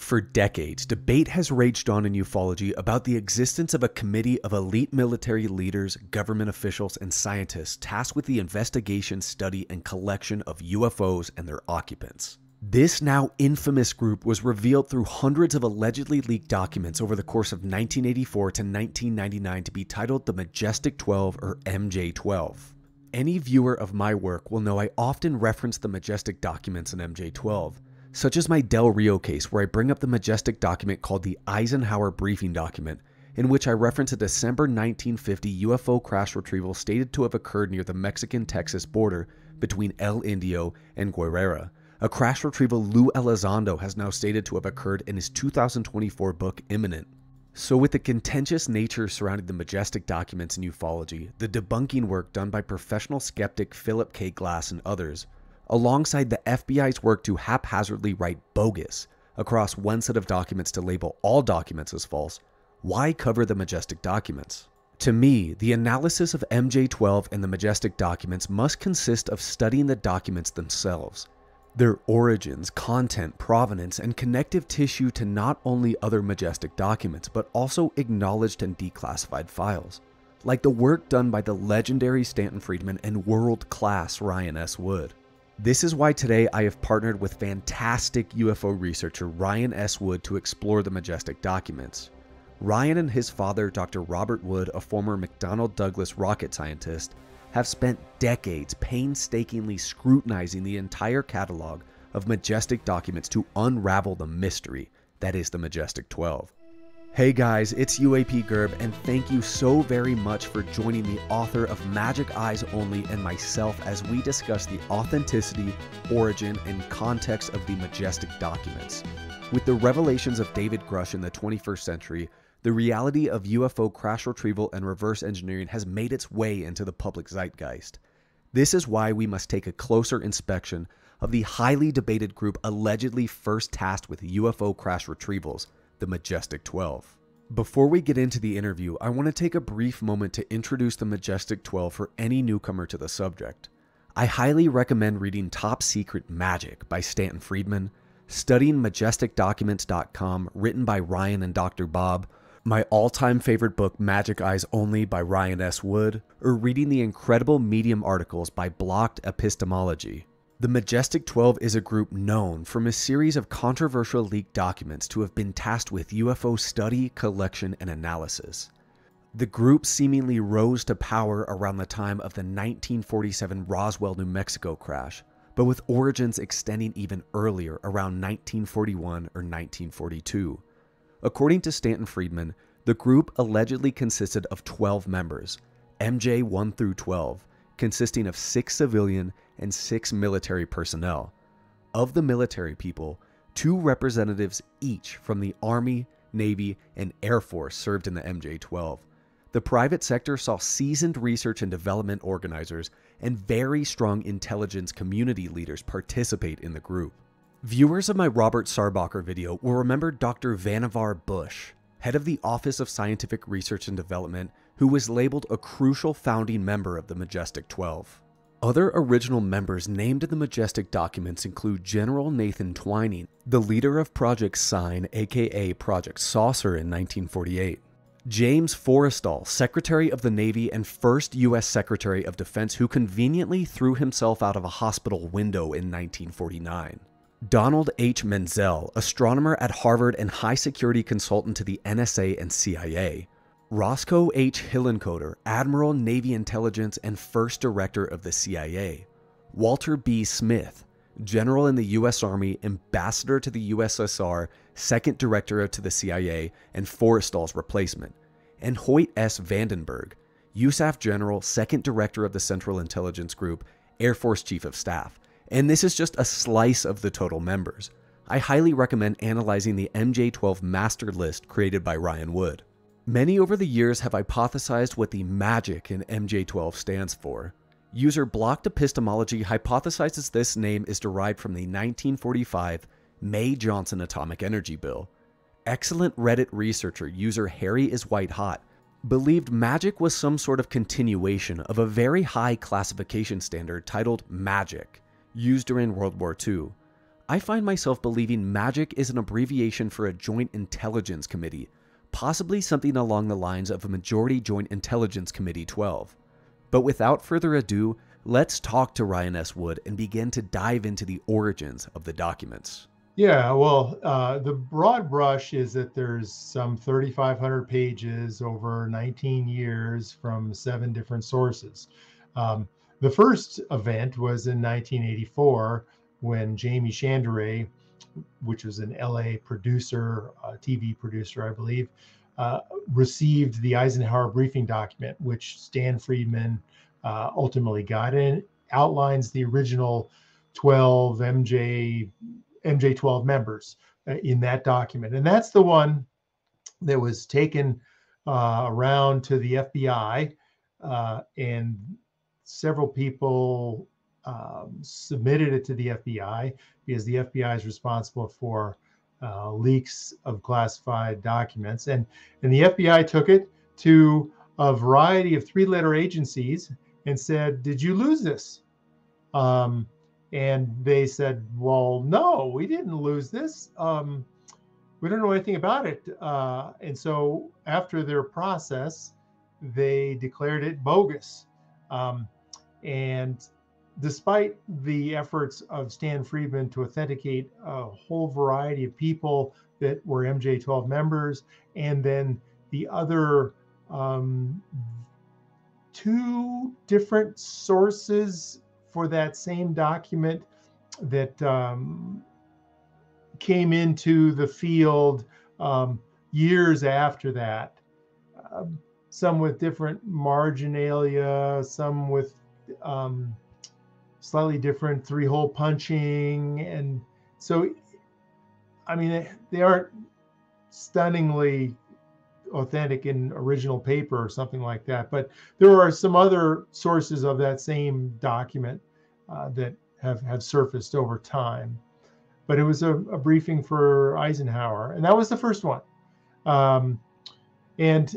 For decades, debate has raged on in ufology about the existence of a committee of elite military leaders, government officials, and scientists tasked with the investigation, study, and collection of UFOs and their occupants. This now infamous group was revealed through hundreds of allegedly leaked documents over the course of 1984 to 1999 to be titled the Majestic-12 or MJ12. Any viewer of my work will know I often reference the Majestic documents in MJ12, such as my Del Rio case where I bring up the Majestic document called the Eisenhower Briefing Document, in which I reference a December 1950 UFO crash retrieval stated to have occurred near the Mexican-Texas border between El Indio and Guerrera, a crash retrieval Lou Elizondo has now stated to have occurred in his 2024 book Imminent. So with the contentious nature surrounding the Majestic documents in ufology, the debunking work done by professional skeptic Philip K. Glass and others, alongside the FBI's work to haphazardly write bogus across one set of documents to label all documents as false, why cover the Majestic documents? To me, the analysis of MJ12 and the Majestic documents must consist of studying the documents themselves, their origins, content, provenance, and connective tissue to not only other Majestic documents, but also acknowledged and declassified files, like the work done by the legendary Stanton Friedman and world-class Ryan S. Wood. This is why today I have partnered with fantastic UFO researcher Ryan S. Wood to explore the Majestic documents. Ryan and his father, Dr. Robert Wood, a former McDonnell Douglas rocket scientist, have spent decades painstakingly scrutinizing the entire catalog of Majestic documents to unravel the mystery that is the Majestic-12. Hey guys, it's UAP Gerb, and thank you so very much for joining the author of Majic Eyes Only and myself as we discuss the authenticity, origin, and context of the Majestic documents. With the revelations of David Grush in the 21st century, the reality of UFO crash retrieval and reverse engineering has made its way into the public zeitgeist. This is why we must take a closer inspection of the highly debated group allegedly first tasked with UFO crash retrievals, the Majestic-12. Before we get into the interview, I want to take a brief moment to introduce the Majestic-12 for any newcomer to the subject. I highly recommend reading Top Secret Magic by Stanton Friedman, studying Majesticdocuments.com written by Ryan and Dr. Bob, my all-time favorite book Majic Eyes Only by Ryan S. Wood, or reading the incredible Medium articles by Blocked Epistemology. The Majestic-12 is a group known from a series of controversial leaked documents to have been tasked with UFO study, collection, and analysis. The group seemingly rose to power around the time of the 1947 Roswell, New Mexico crash, but with origins extending even earlier around 1941 or 1942. According to Stanton Friedman, the group allegedly consisted of 12 members, MJ 1 through 12, consisting of 6 civilian and 6 military personnel. Of the military people, 2 representatives each from the Army, Navy, and Air Force served in the MJ-12. The private sector saw seasoned research and development organizers and very strong intelligence community leaders participate in the group. Viewers of my Robert Sarbacher video will remember Dr. Vannevar Bush, head of the Office of Scientific Research and Development, who was labeled a crucial founding member of the Majestic-12. Other original members named in the Majestic documents include General Nathan Twining, the leader of Project Sign aka Project Saucer in 1948, James Forrestal, Secretary of the Navy and first U.S. Secretary of Defense who conveniently threw himself out of a hospital window in 1949, Donald H. Menzel, astronomer at Harvard and high security consultant to the NSA and CIA, Roscoe H. Hillenkoetter, Admiral, Navy Intelligence, and First Director of the CIA. Walter B. Smith, General in the U.S. Army, Ambassador to the USSR, Second Director to the CIA, and Forrestal's replacement. And Hoyt S. Vandenberg, USAF General, Second Director of the Central Intelligence Group, Air Force Chief of Staff. And this is just a slice of the total members. I highly recommend analyzing the MJ12 master list created by Ryan Wood. Many over the years have hypothesized what the magic in MJ12 stands for. User Blocked Epistemology hypothesizes this name is derived from the 1945 May Johnson Atomic Energy Bill. Excellent Reddit researcher user Harry is White Hot believed magic was some sort of continuation of a very high classification standard titled magic, used during World War II. I find myself believing Majic is an abbreviation for a Joint Intelligence Committee, possibly something along the lines of a Majority Joint Intelligence Committee 12. But without further ado, let's talk to Ryan S. Wood and begin to dive into the origins of the documents. Yeah, well, the broad brush is that there's some 3,500 pages over 19 years from 7 different sources. The first event was in 1984 when Jamie Chandray, which was an LA producer, TV producer, I believe, received the Eisenhower briefing document, which Stan Friedman ultimately got, and it outlines the original 12 MJ12 members in that document. And that's the one that was taken around to the FBI, and several people submitted it to the FBI because the FBI is responsible for leaks of classified documents. And the FBI took it to a variety of 3-letter agencies and said, "Did you lose this?" And they said, "Well, no, we didn't lose this. We don't know anything about it." And so after their process, they declared it bogus. And despite the efforts of Stan Friedman to authenticate a whole variety of people that were MJ12 members, and then the other 2 different sources for that same document that came into the field years after that, some with different marginalia, some with slightly different 3-hole punching. And so, I mean, they aren't stunningly authentic in original paper or something like that, but there are some other sources of that same document that have surfaced over time. But it was a briefing for Eisenhower, and that was the first one. And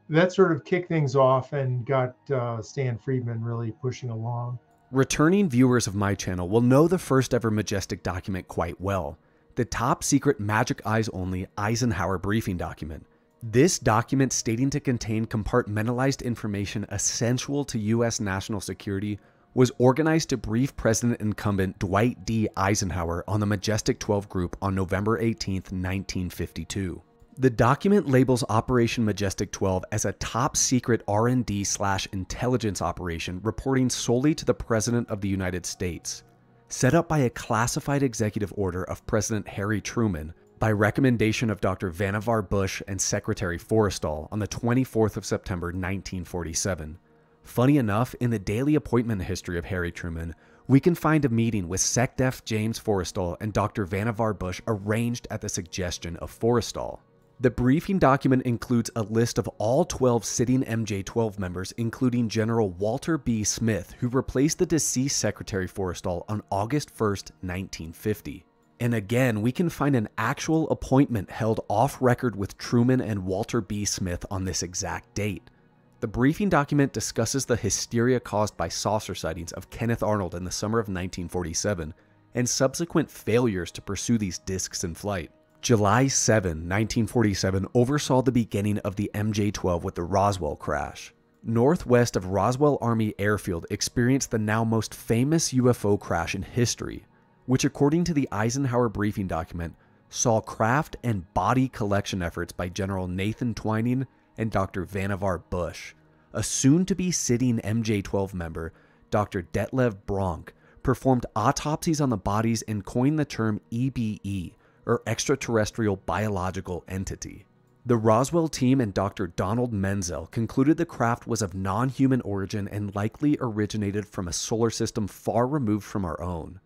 that sort of kicked things off and got Stan Friedman really pushing along. Returning viewers of my channel will know the first ever Majestic document quite well, the top secret Majic Eyes Only Eisenhower briefing document. This document, stating to contain compartmentalized information essential to U.S. national security, was organized to brief President incumbent Dwight D. Eisenhower on the Majestic-12 group on November 18, 1952. The document labels Operation Majestic-12 as a top secret R&D/intelligence operation reporting solely to the President of the United States, set up by a classified executive order of President Harry Truman by recommendation of Dr. Vannevar Bush and Secretary Forrestal on the 24th of September 1947. Funny enough, in the daily appointment history of Harry Truman, we can find a meeting with SecDef James Forrestal and Dr. Vannevar Bush arranged at the suggestion of Forrestal. The briefing document includes a list of all 12 sitting MJ12 members, including General Walter B. Smith, who replaced the deceased Secretary Forrestal on August 1st, 1950. And again, we can find an actual appointment held off record with Truman and Walter B. Smith on this exact date. The briefing document discusses the hysteria caused by saucer sightings of Kenneth Arnold in the summer of 1947 and subsequent failures to pursue these discs in flight. July 7, 1947 oversaw the beginning of the MJ12 with the Roswell crash. Northwest of Roswell Army Airfield experienced the now most famous UFO crash in history, which according to the Eisenhower briefing document saw craft and body collection efforts by General Nathan Twining and Dr. Vannevar Bush. A soon-to-be sitting MJ12 member, Dr. Detlev Bronk, performed autopsies on the bodies and coined the term EBE, or extraterrestrial biological entity. The Roswell team and Dr. Donald Menzel concluded the craft was of non-human origin and likely originated from a solar system far removed from our own.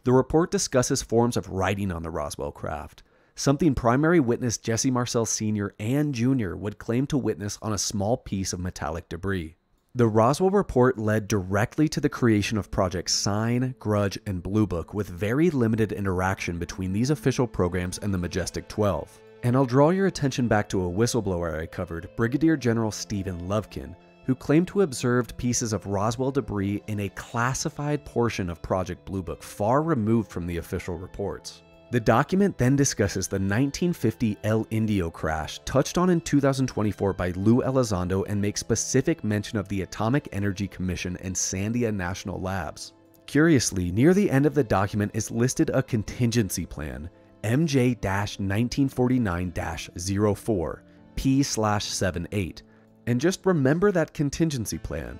The report discusses forms of writing on the Roswell craft, something primary witness Jesse Marcel Sr. and Jr. would claim to witness on a small piece of metallic debris. The Roswell report led directly to the creation of Projects Sign, Grudge, and Blue Book, with very limited interaction between these official programs and the Majestic-12. And I'll draw your attention back to a whistleblower I covered, Brigadier General Stephen Lovekin, who claimed to have observed pieces of Roswell debris in a classified portion of Project Blue Book far removed from the official reports. The document then discusses the 1950 El Indio crash touched on in 2024 by Lou Elizondo and makes specific mention of the Atomic Energy Commission and Sandia National Labs. Curiously, near the end of the document is listed a contingency plan, MJ-1949-04, P/78. And just remember that contingency plan.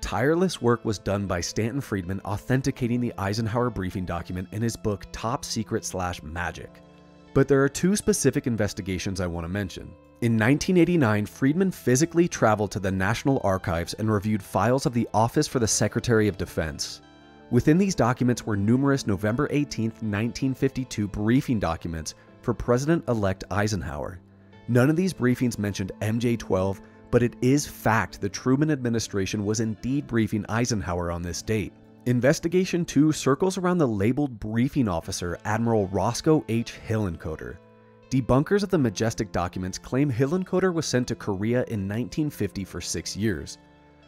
Tireless work was done by Stanton Friedman authenticating the Eisenhower briefing document in his book Top Secret/Magic. But there are two specific investigations I want to mention. In 1989, Friedman physically traveled to the National Archives and reviewed files of the Office for the Secretary of Defense. Within these documents were numerous November 18, 1952 briefing documents for President-elect Eisenhower. None of these briefings mentioned MJ12, but it is fact the Truman administration was indeed briefing Eisenhower on this date. Investigation 2 circles around the labeled briefing officer Admiral Roscoe H. Hillenkoetter. Debunkers of the Majestic documents claim Hillenkoetter was sent to Korea in 1950 for 6 years.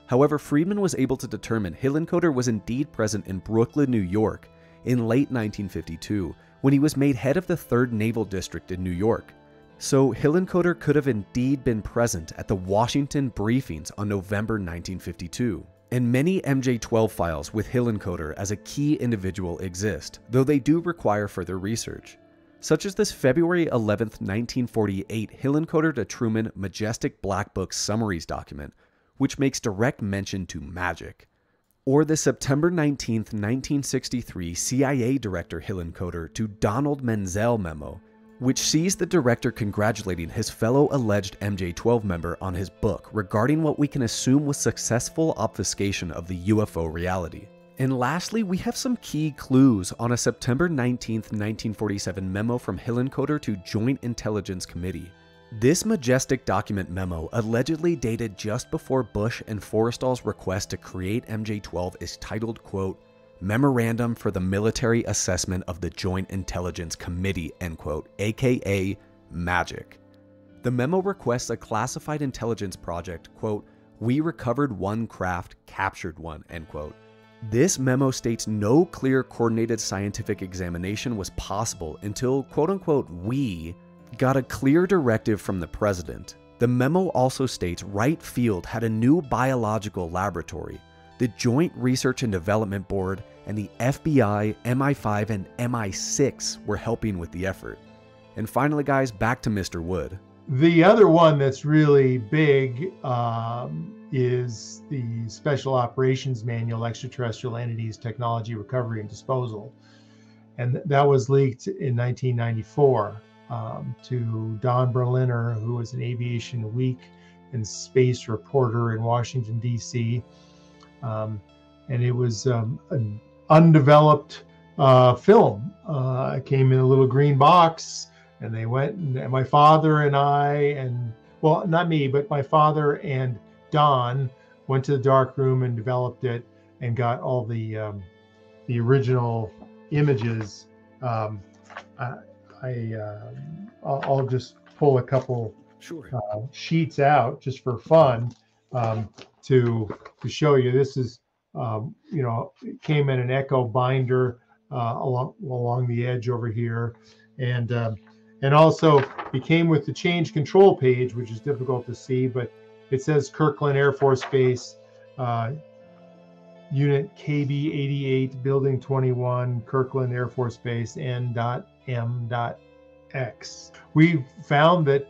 However, Friedman was able to determine Hillenkoetter was indeed present in Brooklyn, New York in late 1952 when he was made head of the 3rd Naval District in New York. So Hillenkoetter could have indeed been present at the Washington briefings on November 1952. And many MJ12 files with Hillenkoetter as a key individual exist, though they do require further research. Such as this February 11, 1948 Hillenkoetter to Truman Majestic Black Book Summaries document, which makes direct mention to magic. Or the September 19, 1963 CIA Director Hillenkoetter to Donald Menzel memo, which sees the director congratulating his fellow alleged MJ12 member on his book regarding what we can assume was successful obfuscation of the UFO reality. And lastly, we have some key clues on a September 19, 1947 memo from Hillenkoetter to Joint Intelligence Committee. This Majestic document memo, allegedly dated just before Bush and Forrestal's request to create MJ12, is titled, quote, Memorandum for the Military Assessment of the Joint Intelligence Committee, end quote, aka Magic. The memo requests a classified intelligence project, quote, we recovered one craft, captured one, end quote. This memo states no clear coordinated scientific examination was possible until, quote unquote, we got a clear directive from the president. The memo also states Wright Field had a new biological laboratory. The Joint Research and Development Board and the FBI, MI5, and MI6 were helping with the effort. And finally, guys, back to Mr. Wood. The other one that's really big is the Special Operations Manual, Extraterrestrial Entities, Technology, Recovery, and Disposal. And that was leaked in 1994 to Don Berliner, who was an Aviation Week and space reporter in Washington, D.C. And it was an undeveloped film. It came in a little green box, and they went, and my father and I, and well, not me, but my father and Don went to the dark room and developed it and got all the original images. I'll just pull a couple sheets out just for fun to show you. This is it came in an Echo binder along the edge over here, and also it came with the change control page, which is difficult to see, but it says Kirkland Air Force Base, Unit KB88, Building 21, Kirkland Air Force Base, N.M.X. We found that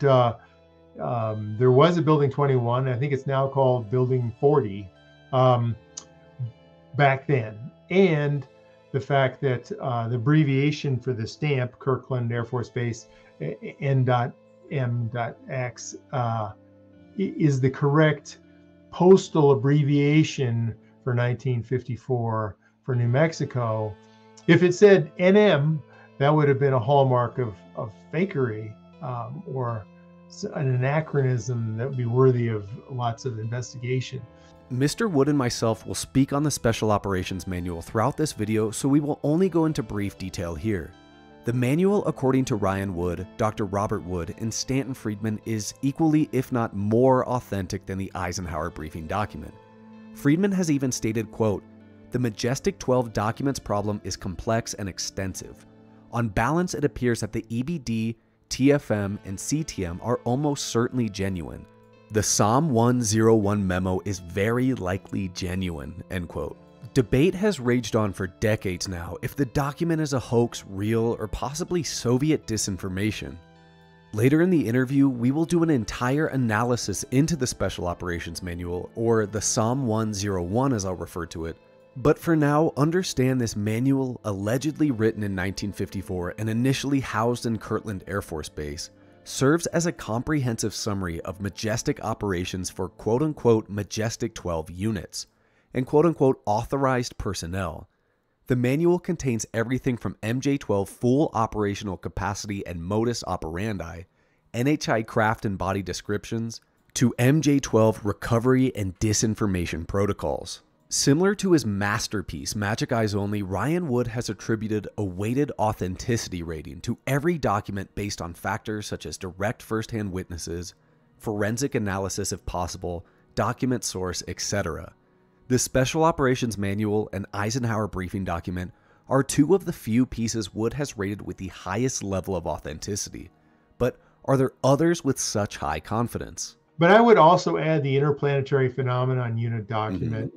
there was a Building 21. I think it's now called Building 40 back then. And the fact that the abbreviation for the stamp, Kirkland Air Force Base, N.M.X, is the correct postal abbreviation for 1954 for New Mexico. If it said NM, that would have been a hallmark of fakery or an anachronism that would be worthy of lots of investigation. Mr. Wood and myself will speak on the Special Operations Manual throughout this video, so we will only go into brief detail here. The manual, according to Ryan Wood, Dr. Robert Wood, and Stanton Friedman, is equally, if not more, authentic than the Eisenhower briefing document. Friedman has even stated, quote, "The Majestic-12 Documents problem is complex and extensive. On balance, it appears that the EBD, TFM, and CTM are almost certainly genuine. The SOM1-01 memo is very likely genuine," end quote. Debate has raged on for decades now if the document is a hoax, real, or possibly Soviet disinformation. Later in the interview, we will do an entire analysis into the Special Operations Manual, or the SOM1-01 as I'll refer to it. But for now, understand this manual, allegedly written in 1954 and initially housed in Kirtland Air Force Base, serves as a comprehensive summary of Majestic operations for quote-unquote Majestic-12 units and quote-unquote authorized personnel. The manual contains everything from MJ12 full operational capacity and modus operandi, NHI craft and body descriptions, to MJ12 recovery and disinformation protocols. Similar to his masterpiece, Majic Eyes Only, Ryan Wood has attributed a weighted authenticity rating to every document based on factors such as direct first-hand witnesses, forensic analysis if possible, document source, etc. The Special Operations Manual and Eisenhower briefing document are two of the few pieces Wood has rated with the highest level of authenticity. But are there others with such high confidence? But I would also add the Interplanetary Phenomenon Unit document,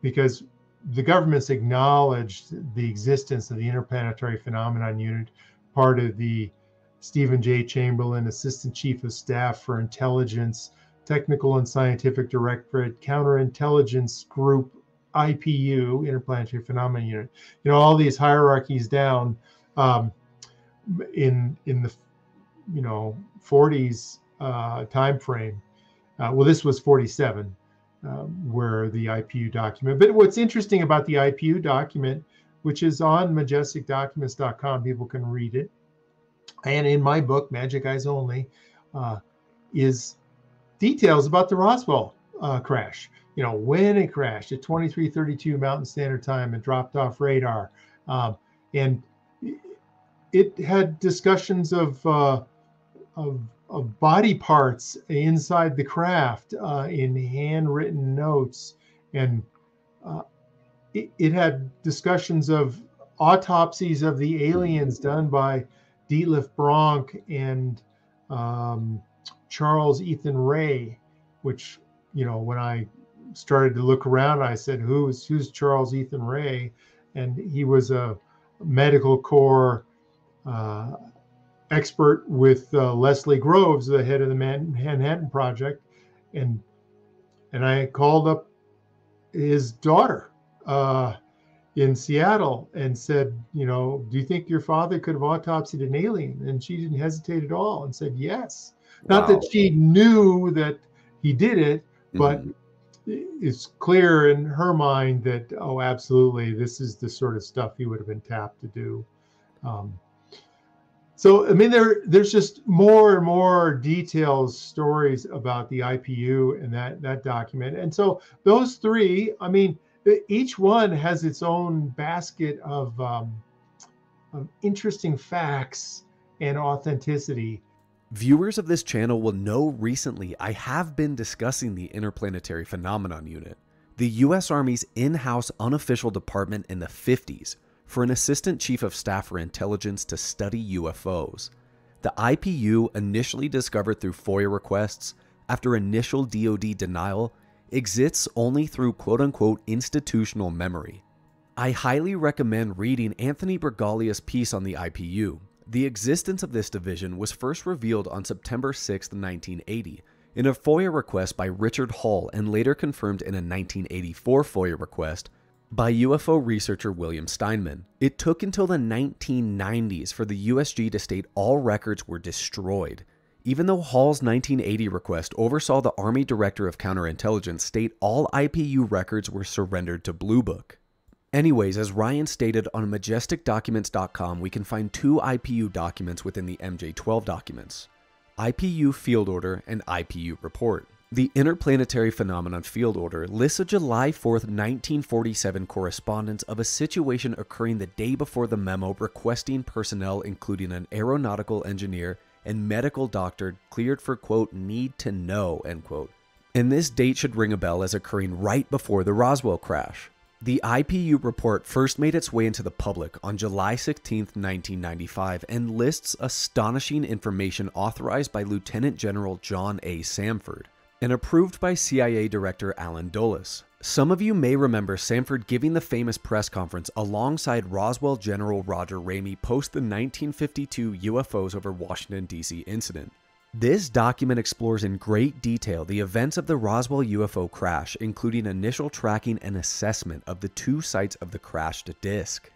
because the government's acknowledged the existence of the Interplanetary Phenomenon Unit, part of the Stephen J. Chamberlain, Assistant Chief of Staff for Intelligence, Technical and Scientific Directorate, Counterintelligence Group, IPU, Interplanetary Phenomenon Unit. You know, all these hierarchies down in the 40s time frame. Well, this was 47, where the IPU document. But what's interesting about the IPU document, which is on Majestic-12 people can read it, and in my book, Majic Eyes Only, is details about the Roswell crash. You know, when it crashed at 23:32 Mountain Standard Time and dropped off radar, and it had discussions of body parts inside the craft in handwritten notes, and it had discussions of autopsies of the aliens done by Dietlef Bronk and Charles Ethan Ray, which, you know, when I started to look around, I said, who's Charles Ethan Ray? And he was a medical corps expert with Leslie Groves, the head of the Manhattan Project, and I called up his daughter in Seattle and said, you know, do you think your father could have autopsied an alien? And she didn't hesitate at all and said yes. Wow. Not that she knew that he did it, but it's clear in her mind that, oh, absolutely, this is the sort of stuff he would have been tapped to do. So, I mean, there's just more and more details, stories about the IPU and that document. And so those three, I mean, each one has its own basket of interesting facts and authenticity. Viewers of this channel will know recently I have been discussing the Interplanetary Phenomenon Unit, the U.S. Army's in-house unofficial department in the 50s, for an Assistant Chief of Staff for Intelligence to study UFOs. The IPU, initially discovered through FOIA requests after initial DoD denial, exists only through quote-unquote institutional memory. I highly recommend reading Anthony Bergalia's piece on the IPU. The existence of this division was first revealed on September 6, 1980, in a FOIA request by Richard Hall and later confirmed in a 1984 FOIA request by UFO researcher William Steinman. It took until the 1990s for the USG to state all records were destroyed, even though Hall's 1980 request oversaw the Army Director of Counterintelligence state all IPU records were surrendered to Blue Book. Anyways, as Ryan stated, on Majestic-12 we can find two IPU documents within the MJ12 documents: IPU Field Order and IPU Report. The Interplanetary Phenomenon Field Order lists a July 4th, 1947 correspondence of a situation occurring the day before the memo requesting personnel including an aeronautical engineer and medical doctor cleared for, quote, need to know, end quote. And this date should ring a bell as occurring right before the Roswell crash. The IPU report first made its way into the public on July 16, 1995, and lists astonishing information authorized by Lieutenant General John A. Samford and approved by CIA Director Allen Dulles. Some of you may remember Samford giving the famous press conference alongside Roswell General Roger Ramey post the 1952 UFOs over Washington, D.C. incident. This document explores in great detail the events of the Roswell UFO crash, including initial tracking and assessment of the two sites of the crashed disk.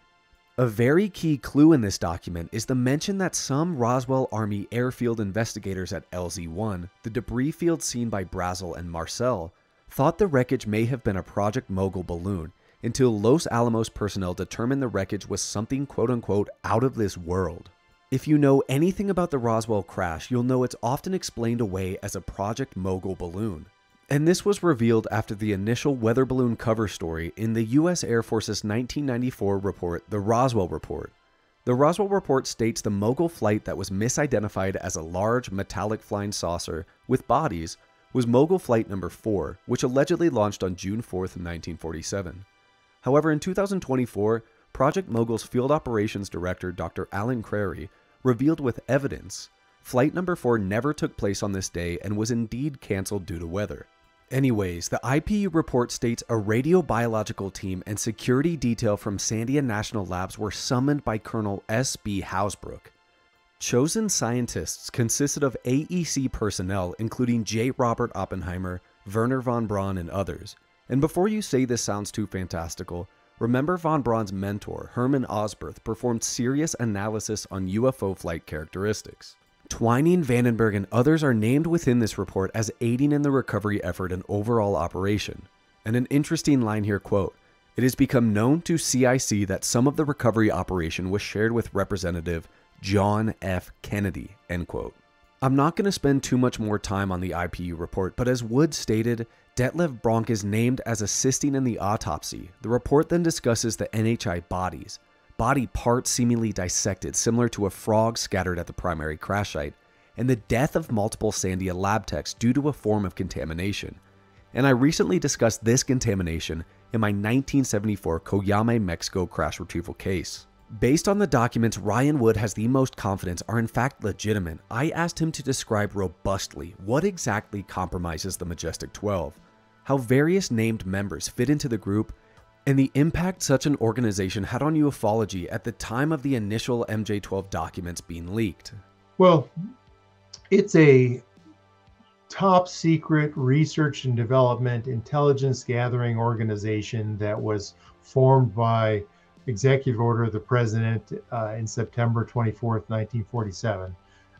A very key clue in this document is the mention that some Roswell Army airfield investigators at LZ-1, the debris field seen by Brazel and Marcel, thought the wreckage may have been a Project Mogul balloon until Los Alamos personnel determined the wreckage was something quote-unquote out of this world. If you know anything about the Roswell crash, you'll know it's often explained away as a Project Mogul balloon. And this was revealed after the initial weather balloon cover story in the U.S. Air Force's 1994 report, the Roswell Report. The Roswell Report states the Mogul flight that was misidentified as a large metallic flying saucer with bodies was Mogul Flight Number 4, which allegedly launched on June 4th, 1947. However, in 2024, Project Mogul's Field Operations Director, Dr. Alan Crary, revealed with evidence Flight Number 4 never took place on this day and was indeed canceled due to weather. Anyways, the IPU report states a radiobiological team and security detail from Sandia National Labs were summoned by Colonel S.B. Hausbrook. Chosen scientists consisted of AEC personnel including J. Robert Oppenheimer, Wernher von Braun, and others. And before you say this sounds too fantastical, remember von Braun's mentor, Hermann Osberth, performed serious analysis on UFO flight characteristics. Twining, Vandenberg, and others are named within this report as aiding in the recovery effort and overall operation. And an interesting line here, quote, "It has become known to CIC that some of the recovery operation was shared with Representative John F. Kennedy," end quote. I'm not going to spend too much more time on the IPU report, but as Wood stated, Detlev Bronk is named as assisting in the autopsy. The report then discusses the NHI bodies, body parts seemingly dissected similar to a frog scattered at the primary crash site, and the death of multiple Sandia lab techs due to a form of contamination. And I recently discussed this contamination in my 1974 Coyame, Mexico crash retrieval case. Based on the documents Ryan Wood has the most confidence are in fact legitimate, I asked him to describe robustly what exactly compromises the Majestic-12, how various named members fit into the group, and the impact such an organization had on ufology at the time of the initial MJ12 documents being leaked. Well, it's a top secret research and development intelligence gathering organization that was formed by executive order of the president in September 24th, 1947.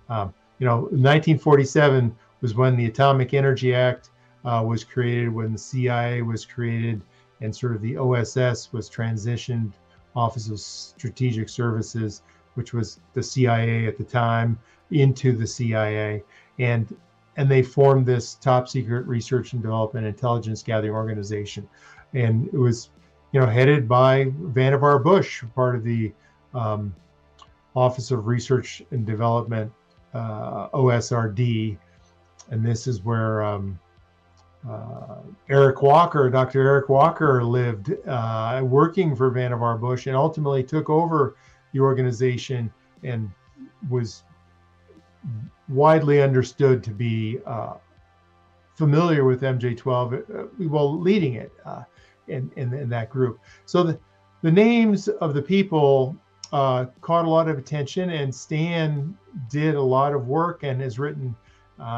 1947 was when the Atomic Energy Act was created, when the CIA was created, and sort of the OSS was transitioned, Office of Strategic Services, which was the CIA at the time, into the CIA. And they formed this top secret research and development intelligence gathering organization. And it was headed by Vannevar Bush, part of the Office of Research and Development, OSRD. And this is where Dr. Eric Walker lived, working for Vannevar Bush, and ultimately took over the organization and was widely understood to be familiar with MJ12, leading it. In that group. So the names of the people caught a lot of attention, and Stan did a lot of work and has written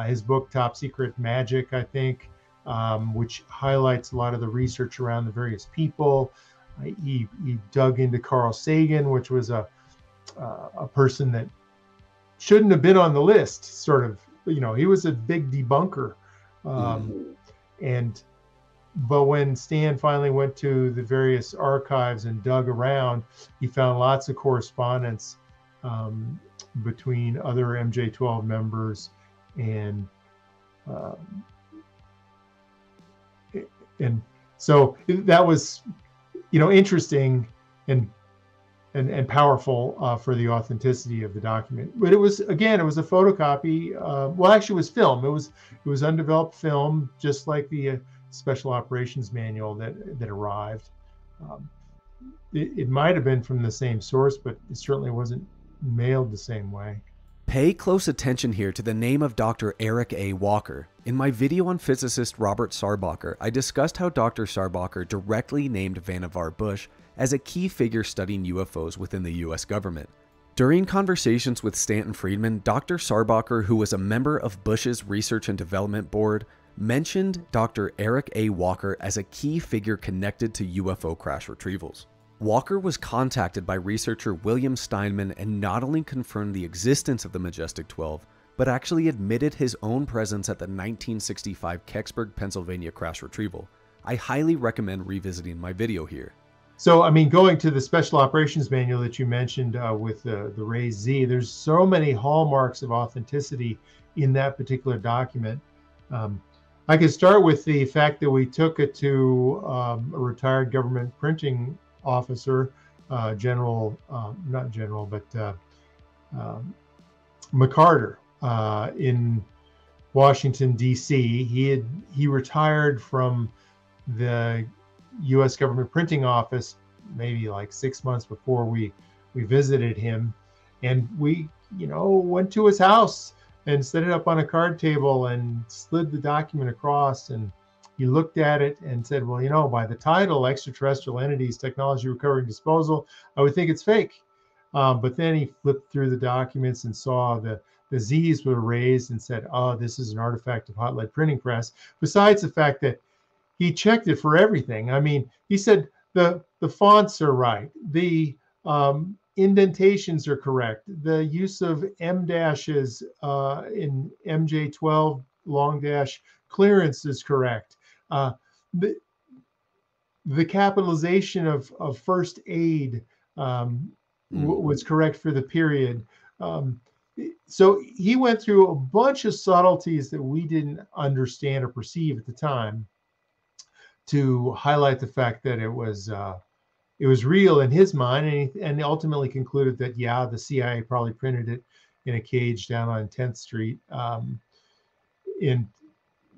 his book Top Secret Magic, I think, which highlights a lot of the research around the various people. He dug into Carl Sagan, which was a person that shouldn't have been on the list, sort of. He was a big debunker. But when Stan finally went to the various archives and dug around, he found lots of correspondence between other MJ12 members and And so that was, interesting and powerful for the authenticity of the document. But it was a photocopy. Well, actually, it was film. It was undeveloped film, just like the Special Operations Manual that arrived. It might have been from the same source, but it certainly wasn't mailed the same way. Pay close attention here to the name of Dr. Eric A. Walker. In my video on physicist Robert Sarbacher, I discussed how Dr. Sarbacher directly named Vannevar Bush as a key figure studying UFOs within the US government. During conversations with Stanton Friedman, Dr. Sarbacher, who was a member of Bush's Research and Development Board, mentioned Dr. Eric A. Walker as a key figure connected to UFO crash retrievals. Walker was contacted by researcher William Steinman and not only confirmed the existence of the Majestic-12, but actually admitted his own presence at the 1965 Kecksburg, Pennsylvania crash retrieval. I highly recommend revisiting my video here. So, going to the Special Operations Manual that you mentioned with the raised Z, there's so many hallmarks of authenticity in that particular document. I could start with the fact that we took it to a retired government printing officer, McCarter in Washington, D.C. He retired from the U.S. government printing office maybe like 6 months before we visited him, and we went to his house and set it up on a card table and slid the document across, and he looked at it and said, well, by the title, Extraterrestrial Entities, Technology Recovery and Disposal, I would think it's fake. But then he flipped through the documents and saw the Z's were raised and said, oh, this is an artifact of hot lead printing press. Besides the fact that he checked it for everything. He said the fonts are right. The indentations are correct. The use of M dashes in MJ12 long dash clearance is correct. The capitalization of first aid was correct for the period. So he went through a bunch of subtleties that we didn't understand or perceive at the time to highlight the fact that it was real in his mind, and he ultimately concluded that the CIA probably printed it in a cage down on 10th Street. And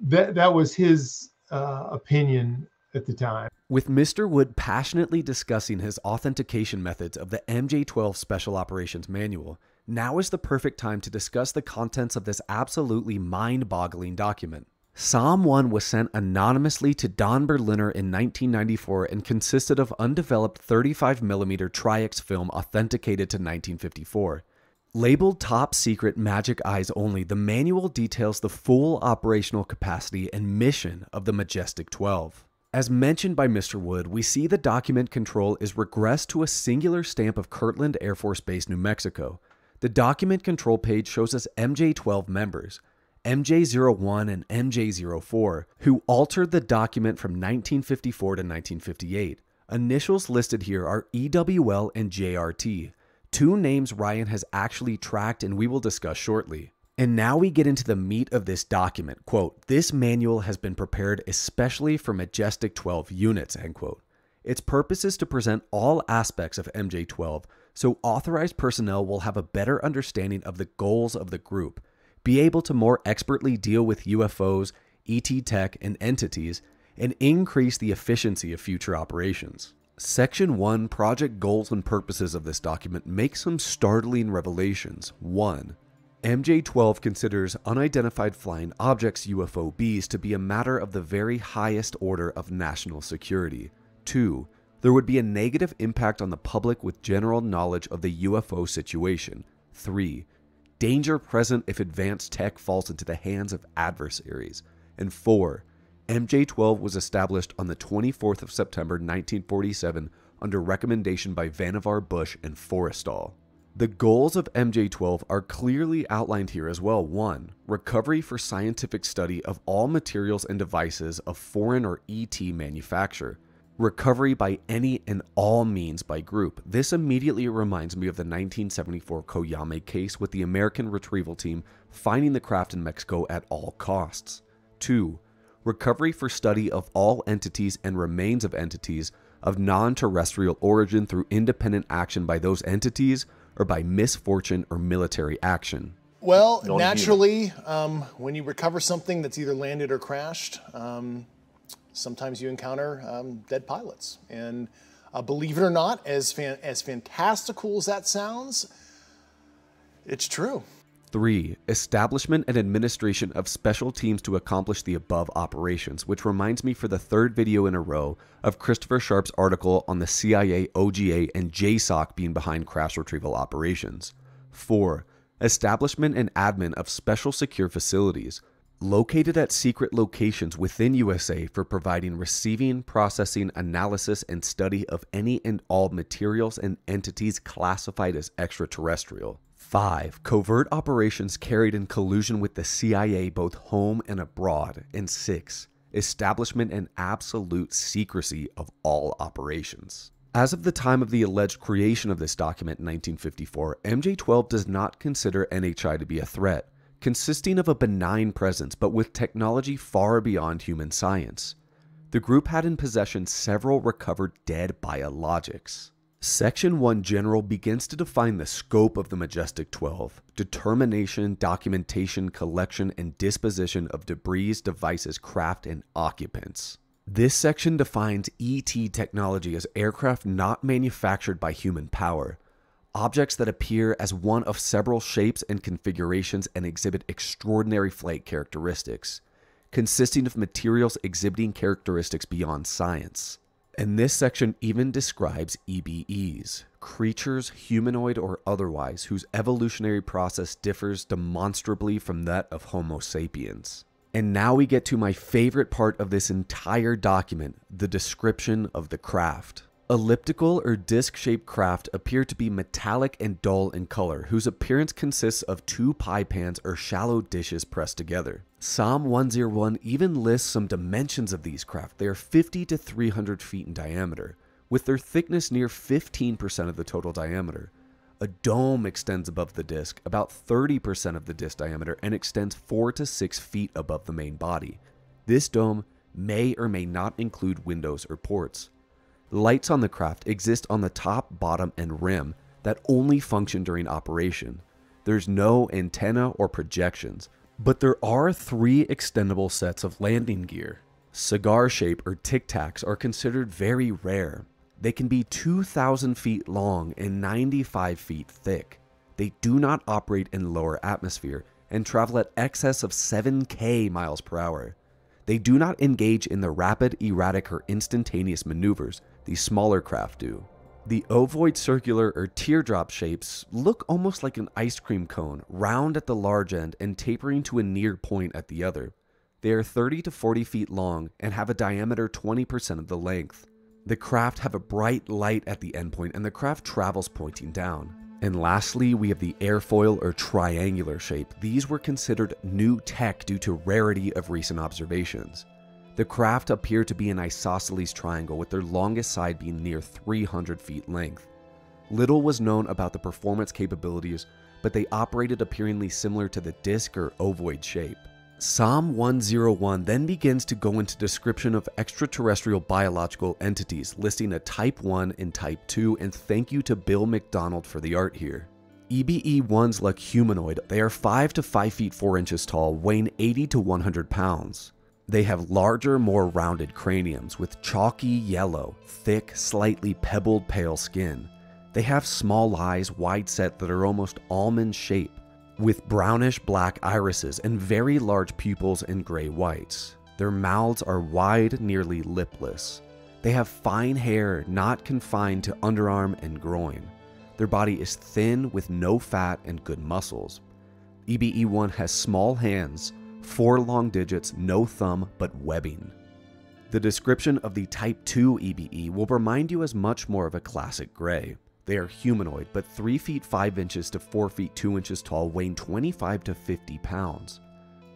that was his opinion at the time. With Mr. Wood passionately discussing his authentication methods of the MJ12 Special Operations Manual, now is the perfect time to discuss the contents of this absolutely mind-boggling document. SOM1 was sent anonymously to Don Berliner in 1994 and consisted of undeveloped 35mm Tri-X film authenticated to 1954. Labeled Top Secret Majic Eyes Only, the manual details the full operational capacity and mission of the Majestic-12. As mentioned by Mr. Wood, we see the document control is regressed to a singular stamp of Kirtland Air Force Base, New Mexico. The document control page shows us MJ12 members, MJ01 and MJ04, who altered the document from 1954 to 1958. Initials listed here are EWL and JRT, two names Ryan has actually tracked and we will discuss shortly. And now we get into the meat of this document. Quote, this manual has been prepared especially for Majestic-12 units, end quote. Its purpose is to present all aspects of MJ12, so authorized personnel will have a better understanding of the goals of the group, be able to more expertly deal with UFOs, ET tech, and entities, and increase the efficiency of future operations. Section 1, Project Goals and Purposes of this document makes some startling revelations. 1. MJ12 considers unidentified flying objects UFOBs to be a matter of the very highest order of national security. 2. There would be a negative impact on the public with general knowledge of the UFO situation. 3. Danger present if advanced tech falls into the hands of adversaries. And 4. MJ12 was established on the 24th of September 1947 under recommendation by Vannevar Bush and Forrestal. The goals of MJ12 are clearly outlined here as well. 1. Recovery for scientific study of all materials and devices of foreign or ET manufacture. Recovery by any and all means by group. This immediately reminds me of the 1974 Koyame case with the American retrieval team finding the craft in Mexico at all costs. 2. recovery for study of all entities and remains of entities of non-terrestrial origin through independent action by those entities or by misfortune or military action. Well, naturally, when you recover something that's either landed or crashed, sometimes you encounter dead pilots. And believe it or not, as fantastical as that sounds, it's true. 3. Establishment and administration of special teams to accomplish the above operations, which reminds me for the third video in a row of Christopher Sharp's article on the CIA, OGA, and JSOC being behind crash retrieval operations. 4. Establishment and admin of special secure facilities, located at secret locations within USA for providing receiving, processing, analysis, and study of any and all materials and entities classified as extraterrestrial. 5. Covert operations carried in collusion with the CIA both home and abroad. And 6. Establishment and absolute secrecy of all operations. As of the time of the alleged creation of this document in 1954, MJ12 does not consider NHI to be a threat, consisting of a benign presence but with technology far beyond human science. The group had in possession several recovered dead biologics. Section 1 General begins to define the scope of the Majestic-12, determination, documentation, collection, and disposition of debris, devices, craft, and occupants. This section defines ET technology as aircraft not manufactured by human power, objects that appear as one of several shapes and configurations and exhibit extraordinary flight characteristics, consisting of materials exhibiting characteristics beyond science. And this section even describes EBEs, creatures, humanoid or otherwise, whose evolutionary process differs demonstrably from that of Homo sapiens. And now we get to my favorite part of this entire document, the description of the craft. Elliptical or disc-shaped craft appear to be metallic and dull in color, whose appearance consists of two pie pans or shallow dishes pressed together. SOM1-01 even lists some dimensions of these craft. They are 50 to 300 feet in diameter, with their thickness near 15% of the total diameter. A dome extends above the disc, about 30% of the disc diameter, and extends 4 to 6 feet above the main body. This dome may or may not include windows or ports. Lights on the craft exist on the top, bottom, and rim that only function during operation. There's no antenna or projections, but there are 3 extendable sets of landing gear. Cigar shape or tic tacs are considered very rare. They can be 2,000 feet long and 95 feet thick. They do not operate in lower atmosphere and travel at excess of 7K miles per hour. They do not engage in the rapid, erratic, or instantaneous maneuvers these smaller craft do. The ovoid, circular, or teardrop shapes look almost like an ice cream cone, round at the large end and tapering to a near point at the other. They are 30 to 40 feet long and have a diameter 20% of the length. The craft have a bright light at the endpoint and the craft travels pointing down. And lastly, we have the airfoil or triangular shape. These were considered new tech due to rarity of recent observations. The craft appear to be an isosceles triangle, with their longest side being near 300 feet length. Little was known about the performance capabilities, but they operated appearingly similar to the disc or ovoid shape. SOM1-01 then begins to go into description of extraterrestrial biological entities, listing a Type 1 and Type 2, and thank you to Bill McDonald for the art here. EBE-1s look humanoid. They are 5 to 5 feet 4 inches tall, weighing 80 to 100 pounds. They have larger, more rounded craniums with chalky yellow, thick, slightly pebbled pale skin. They have small eyes, wide set, that are almost almond shaped, with brownish black irises and very large pupils and gray whites. Their mouths are wide, nearly lipless. They have fine hair not confined to underarm and groin. Their body is thin with no fat and good muscles. EBE-1 has small hands, 4 long digits, no thumb, but webbing. The description of the Type 2 EBE will remind you as much more of a classic gray. They are humanoid, but 3 feet 5 inches to 4 feet 2 inches tall, weighing 25 to 50 pounds.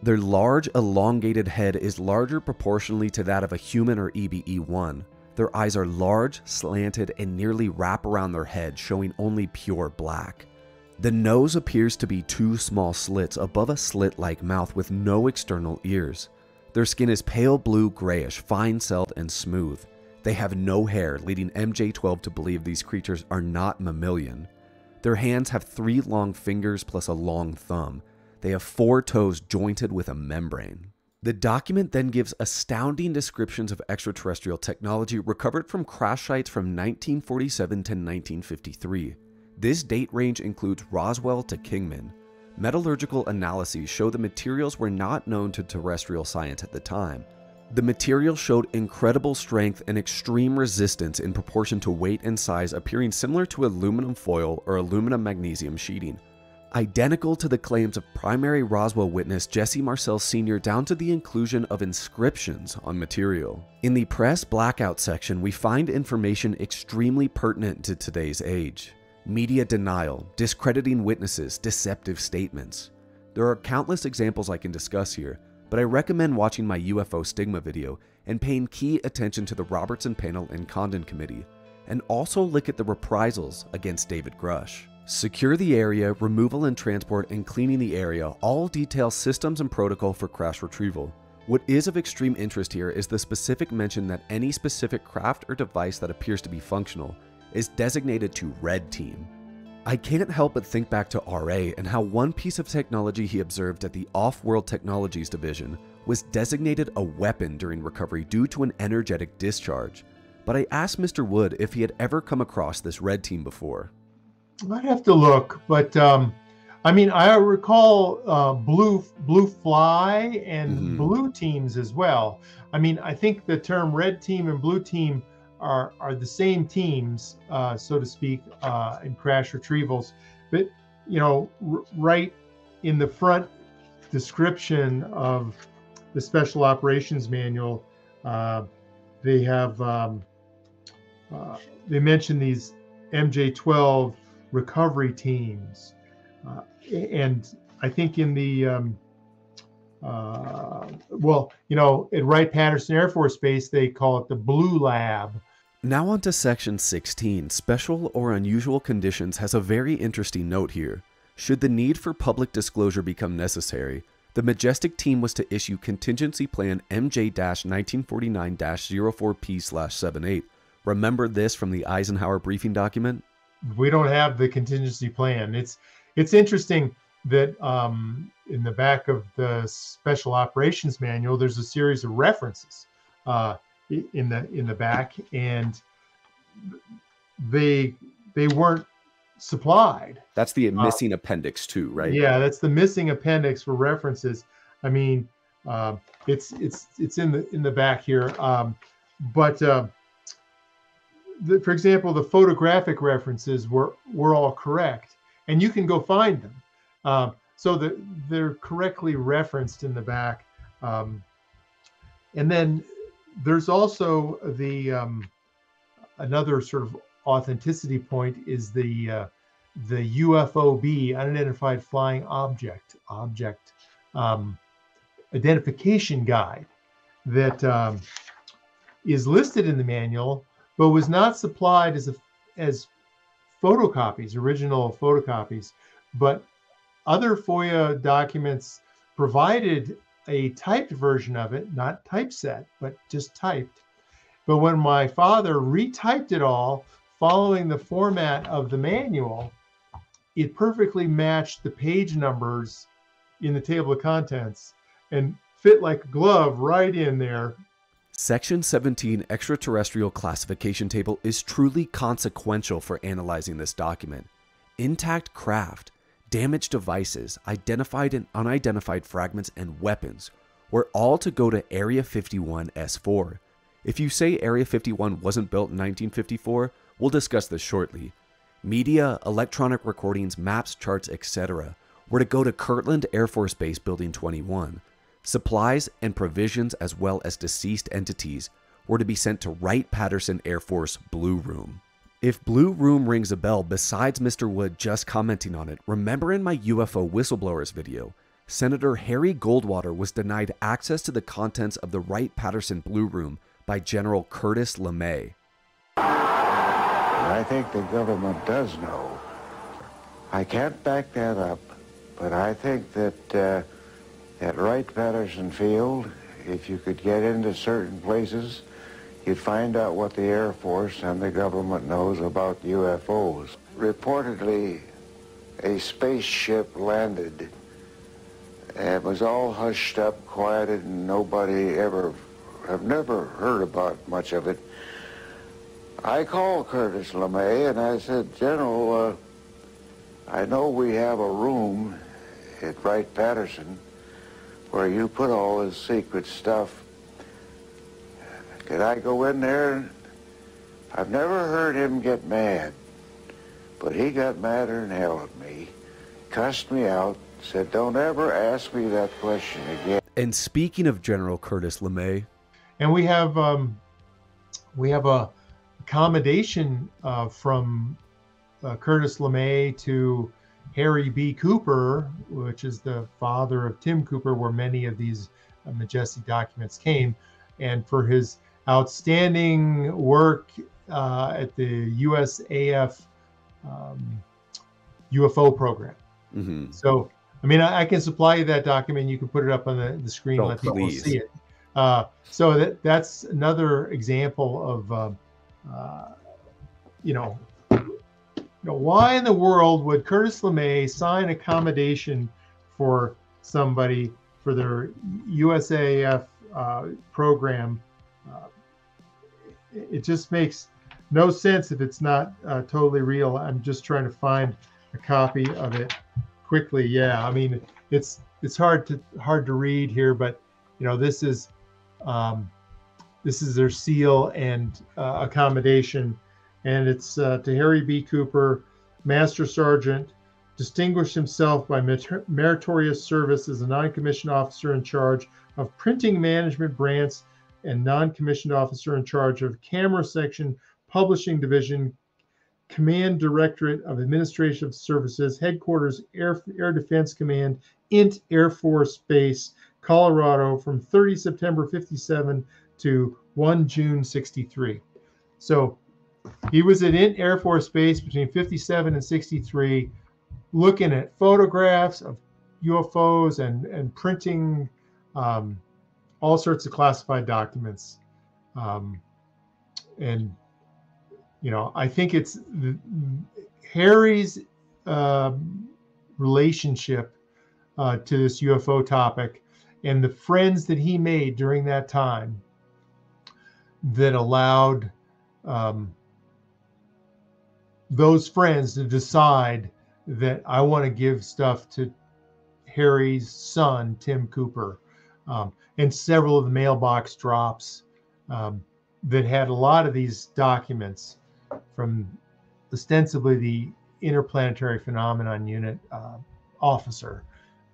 Their large, elongated head is larger proportionally to that of a human or EBE-1. Their eyes are large, slanted, and nearly wrap around their head, showing only pure black. The nose appears to be 2 small slits above a slit-like mouth with no external ears. Their skin is pale blue grayish, fine-celled, and smooth. They have no hair, leading MJ12 to believe these creatures are not mammalian. Their hands have 3 long fingers plus a long thumb. They have 4 toes jointed with a membrane. The document then gives astounding descriptions of extraterrestrial technology recovered from crash sites from 1947 to 1953. This date range includes Roswell to Kingman. Metallurgical analyses show the materials were not known to terrestrial science at the time. The material showed incredible strength and extreme resistance in proportion to weight and size, appearing similar to aluminum foil or aluminum magnesium sheeting. Identical to the claims of primary Roswell witness Jesse Marcel Sr. down to the inclusion of inscriptions on material. In the press blackout section, we find information extremely pertinent to today's age. Media denial, discrediting witnesses, deceptive statements. There are countless examples I can discuss here, but I recommend watching my UFO stigma video and paying key attention to the Robertson panel and Condon committee, and also look at the reprisals against David Grush. Secure the area, removal and transport, and cleaning the area all detail systems and protocol for crash retrieval. What is of extreme interest here is the specific mention that any specific craft or device that appears to be functional is designated to Red Team. I can't help but think back to RA and how one piece of technology he observed at the Off-World Technologies Division was designated a weapon during recovery due to an energetic discharge. But I asked Mr. Wood if he had ever come across this Red Team before. I'd have to look, but I mean, I recall blue fly and blue teams as well. I mean, I think the term Red Team and Blue Team are the same teams, so to speak, in crash retrievals. But you know, right in the front description of the Special Operations Manual, they have they mention these MJ12 recovery teams, and I think in the well, you know, at Wright-Patterson Air Force Base they call it the Blue Lab. Now on to section 16. Special or unusual conditions has a very interesting note here. Should the need for public disclosure become necessary, the Majestic team was to issue contingency plan MJ-1949-04P/78. Remember this from the Eisenhower briefing document? We don't have the contingency plan. It's interesting that in the back of the Special Operations Manual, there's a series of references in the back, and they weren't supplied. That's the missing appendix too, right? Yeah, that's the missing appendix for references. I mean, it's in the back here, but. For example, the photographic references were all correct, and you can go find them. So they're correctly referenced in the back. And then there's also the another sort of authenticity point is the UFOB, unidentified flying object identification guide that is listed in the manual, but was not supplied as photocopies, original photocopies. But other FOIA documents provided a typed version of it, not typeset, but just typed. But when my father retyped it all, following the format of the manual, it perfectly matched the page numbers in the table of contents and fit like a glove right in there. Section 17 Extraterrestrial Classification Table is truly consequential for analyzing this document. Intact craft, damaged devices, identified and unidentified fragments, and weapons were all to go to Area 51 S4. If you say Area 51 wasn't built in 1954, we'll discuss this shortly. Media, electronic recordings, maps, charts, etc. were to go to Kirtland Air Force Base Building 21. Supplies and provisions, as well as deceased entities, were to be sent to Wright-Patterson Air Force Blue Room. If Blue Room rings a bell besides Mr. Wood just commenting on it, remember in my UFO whistleblowers video, Senator Harry Goldwater was denied access to the contents of the Wright-Patterson Blue Room by General Curtis LeMay. I think the government does know. I can't back that up, but I think that at Wright-Patterson Field if you could get into certain places, you'd find out what the Air Force and the government knows about UFOs. Reportedly, a spaceship landed. It was all hushed up, quieted, and nobody have never heard about much of it. I called Curtis LeMay and I said, General, I know we have a room at Wright-Patterson where you put all this secret stuff. Could I go in there? I've never heard him get mad, but he got madder than hell at me, cussed me out, said, don't ever ask me that question again. And speaking of General Curtis LeMay, and we have a accommodation from Curtis LeMay to Harry B. Cooper, which is the father of Tim Cooper, where many of these Majestic documents came, and for his outstanding work at the USAF UFO program. mm-hmm. So, I mean, I can supply you that document. You can put it up on the screen and let people see it. So that's another example of, why in the world would Curtis LeMay sign accommodation for somebody for their USAF program? It just makes no sense if it's not totally real. I'm just trying to find a copy of it quickly. Yeah, I mean, it's hard to read here, but this is their seal and accommodation, and it's to Harry B. Cooper, Master Sergeant, distinguished himself by meritorious service as a non-commissioned officer in charge of printing management branch and non-commissioned officer in charge of camera section, publishing division, Command Directorate of Administrative Services, Headquarters, Air Defense Command, Int Air Force Base, Colorado, from 30 September 57 to 1 June 63. So he was at Int Air Force Base between 57 and 63, looking at photographs of UFOs and printing all sorts of classified documents. And I think it's Harry's relationship to this UFO topic and the friends that he made during that time that allowed those friends to decide that I want to give stuff to Harry's son, Tim Cooper, and several of the mailbox drops that had a lot of these documents from ostensibly the Interplanetary Phenomenon Unit officer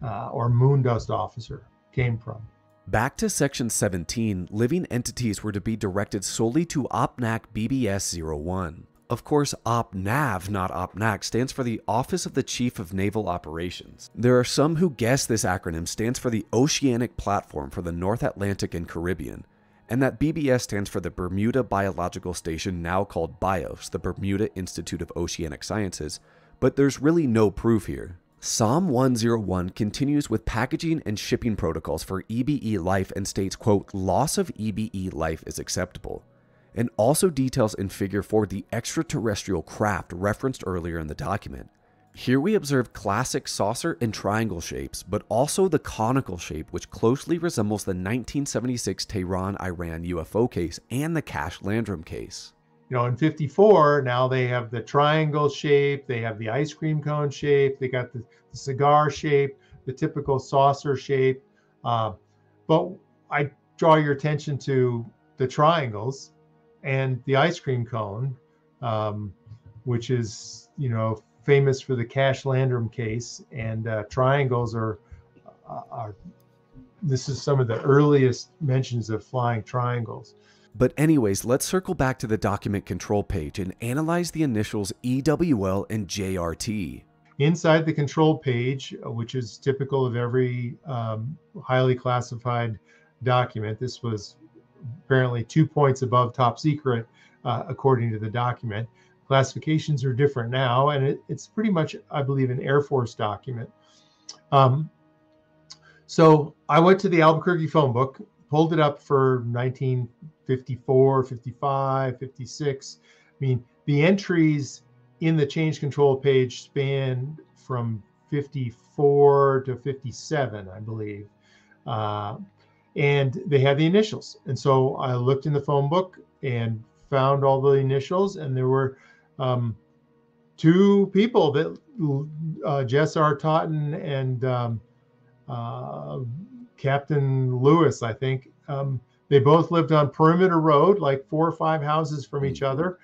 or moondust officer came from. Back to Section 17, living entities were to be directed solely to OPNAC BBS-01. Of course, OPNAV, not OPNAC, stands for the Office of the Chief of Naval Operations. There are some who guess this acronym stands for the Oceanic Platform for the North Atlantic and Caribbean, and that BBS stands for the Bermuda Biological Station, now called BIOS, the Bermuda Institute of Oceanic Sciences, but there's really no proof here. SOM1-01 continues with packaging and shipping protocols for EBE life and states, quote, loss of EBE life is acceptable, and also details in Figure 4 the extraterrestrial craft referenced earlier in the document. Here we observe classic saucer and triangle shapes, but also the conical shape, which closely resembles the 1976 Tehran, Iran UFO case and the Cash Landrum case. In 54, now they have the triangle shape, they have the ice cream cone shape, they got the cigar shape, the typical saucer shape. But I draw your attention to the triangles and the ice cream cone, which is, famous for the Cash Landrum case, and triangles are this is some of the earliest mentions of flying triangles. But anyways, let's circle back to the document control page and analyze the initials EWL and JRT. Inside the control page, which is typical of every highly classified document, this was apparently 2 points above top secret, according to the document. Classifications are different now, and it's pretty much, I believe, an Air Force document. So I went to the Albuquerque phone book pulled it up for 1954, 55, 56. I mean, the entries in the change control page span from 54 to 57, I believe. And they had the initials. And so I looked in the phone book and found all the initials, and there were two people that Jess R. Totten and Captain Lewis, I think. They both lived on Perimeter Road, like 4 or 5 houses from each other,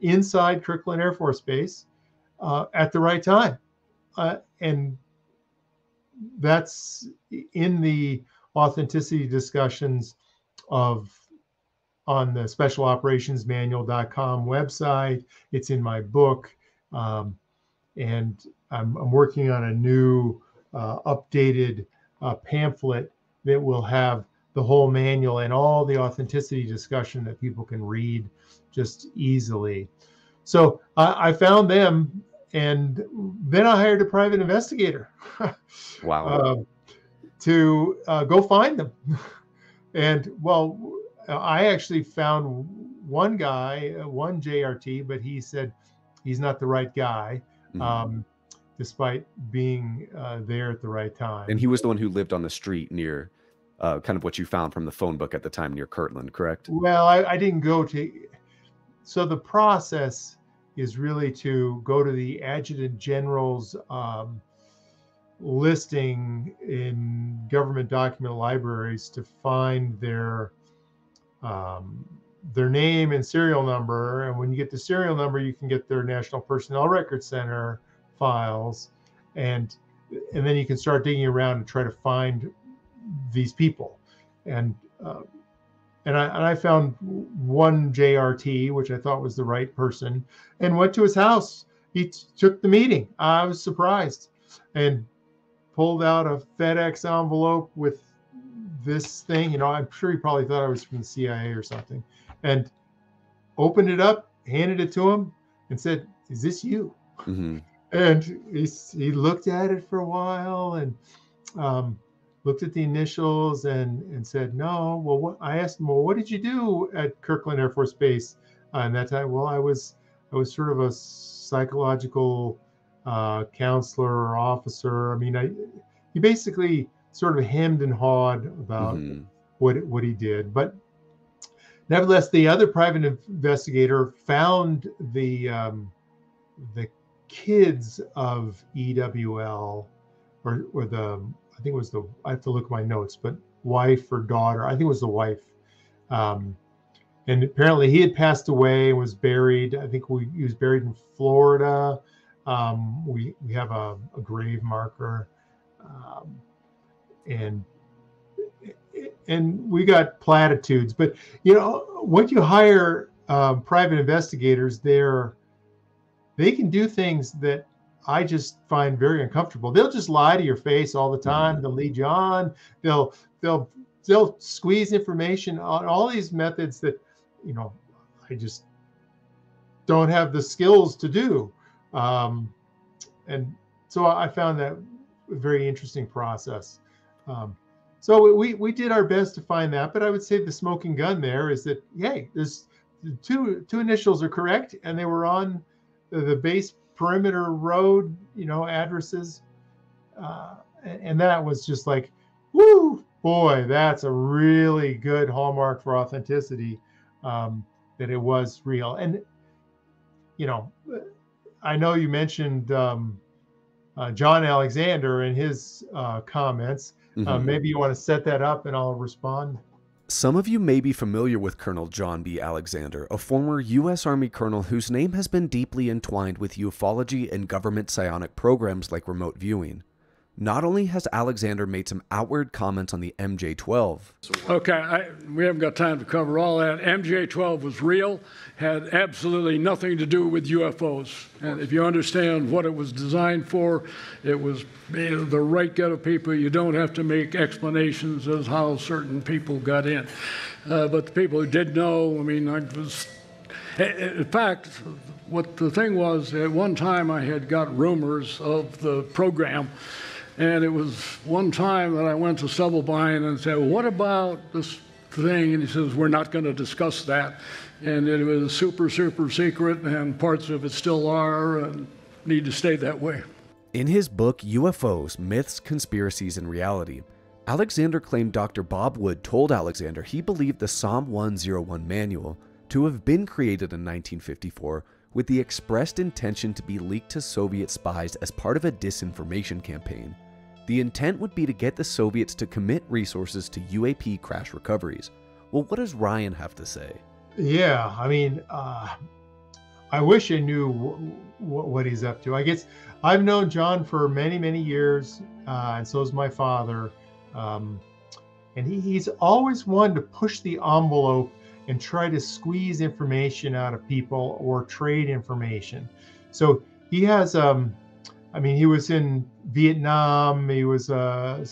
inside Kirkland Air Force Base at the right time. And that's in the authenticity discussions on the specialoperationsmanual.com website. It's in my book. And I'm working on a new updated pamphlet that will have the whole manual and all the authenticity discussion that people can read just easily. So I found them, and then I hired a private investigator. Wow. To go find them. And well, I actually found one guy, one JRT, but he said he's not the right guy, despite being there at the right time. And he was the one who lived on the street near kind of what you found from the phone book at the time near Kirtland, correct? Well, I didn't go to. So the process is really to go to the Adjutant General's listing in government document libraries to find their name and serial number. And when you get the serial number, you can get their National Personnel Records Center files, and then you can start digging around and try to find these people. And I found one JRT, which I thought was the right person, and went to his house. He took the meeting. I was surprised, and pulled out a FedEx envelope with this thing. You know, I'm sure he probably thought I was from the CIA or something, and opened it up, handed it to him, and said, "Is this you?" And he looked at it for a while and looked at the initials and said, "No." Well, I asked him, "Well, what did you do at Kirkland Air Force Base in that time?" "Well, I was sort of a psychological counselor or officer." I mean, he basically sort of hemmed and hawed about what he did. But nevertheless, the other private investigator found the kids of EWL, or the, I think it was I have to look at my notes, but wife or daughter, I think it was the wife. And apparently he had passed away and was buried. I think he was buried in Florida. We have a grave marker, and we got platitudes. But you know, when you hire private investigators, they can do things that I just find very uncomfortable. They'll just lie to your face all the time. They'll lead you on. They'll squeeze information on all these methods that, you know, I just don't have the skills to do. And so I found that a very interesting process. So we did our best to find that, but I would say the smoking gun there is that, hey, there's two initials are correct, and they were on the base Perimeter Road, you know, addresses. And that was just like, woo, boy, that's a really good hallmark for authenticity, that it was real. And, you know, I know you mentioned John Alexander and his comments. Maybe you want to set that up and I'll respond. Some of you may be familiar with Colonel John B. Alexander, a former U.S. Army colonel whose name has been deeply entwined with ufology and government psionic programs like remote viewing. Not only has Alexander made some outward comments on the MJ12. Okay, we haven't got time to cover all that. MJ12 was real, had absolutely nothing to do with UFOs. And if you understand what it was designed for, it was the right get of people. You don't have to make explanations as how certain people got in. But the people who did know, I mean, in fact, what the thing was, at one time I had got rumors of the program. And it was one time that I went to Stubblebine and said, well, what about this thing, and he says, we're not going to discuss that. And it was super, super secret, and parts of it still are and need to stay that way. In his book, UFOs, Myths, Conspiracies, and Reality, Alexander claimed Dr. Bob Wood told Alexander he believed the SOM1-01 manual to have been created in 1954 with the expressed intention to be leaked to Soviet spies as part of a disinformation campaign. The intent would be to get the Soviets to commit resources to UAP crash recoveries. Well, what does Ryan have to say? Yeah, I mean, I wish I knew what he's up to. I guess I've known John for many, many years, and so is my father. And he's always wanted to push the envelope and try to squeeze information out of people or trade information. So he has, I mean, he was in Vietnam. He was a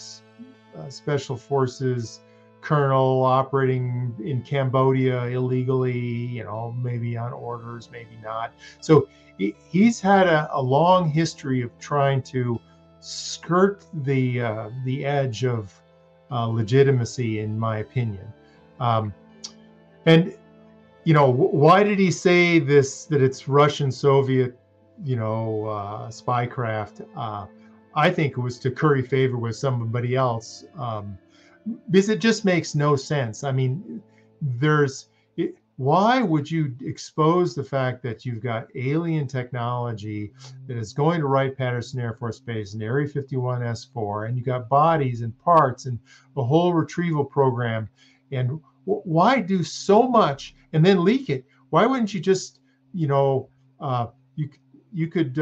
special forces colonel operating in Cambodia illegally, you know, maybe on orders, maybe not. So he's had a long history of trying to skirt the edge of legitimacy, in my opinion. And, you know, why did he say this, that it's Russian, Soviet, you know, spycraft? I think it was to curry favor with somebody else, because it just makes no sense. I mean, why would you expose the fact that you've got alien technology that is going to Wright-Patterson Air Force Base and Area 51S4, and you got bodies and parts and a whole retrieval program, and why do so much and then leak it? Why wouldn't you just, you know, you could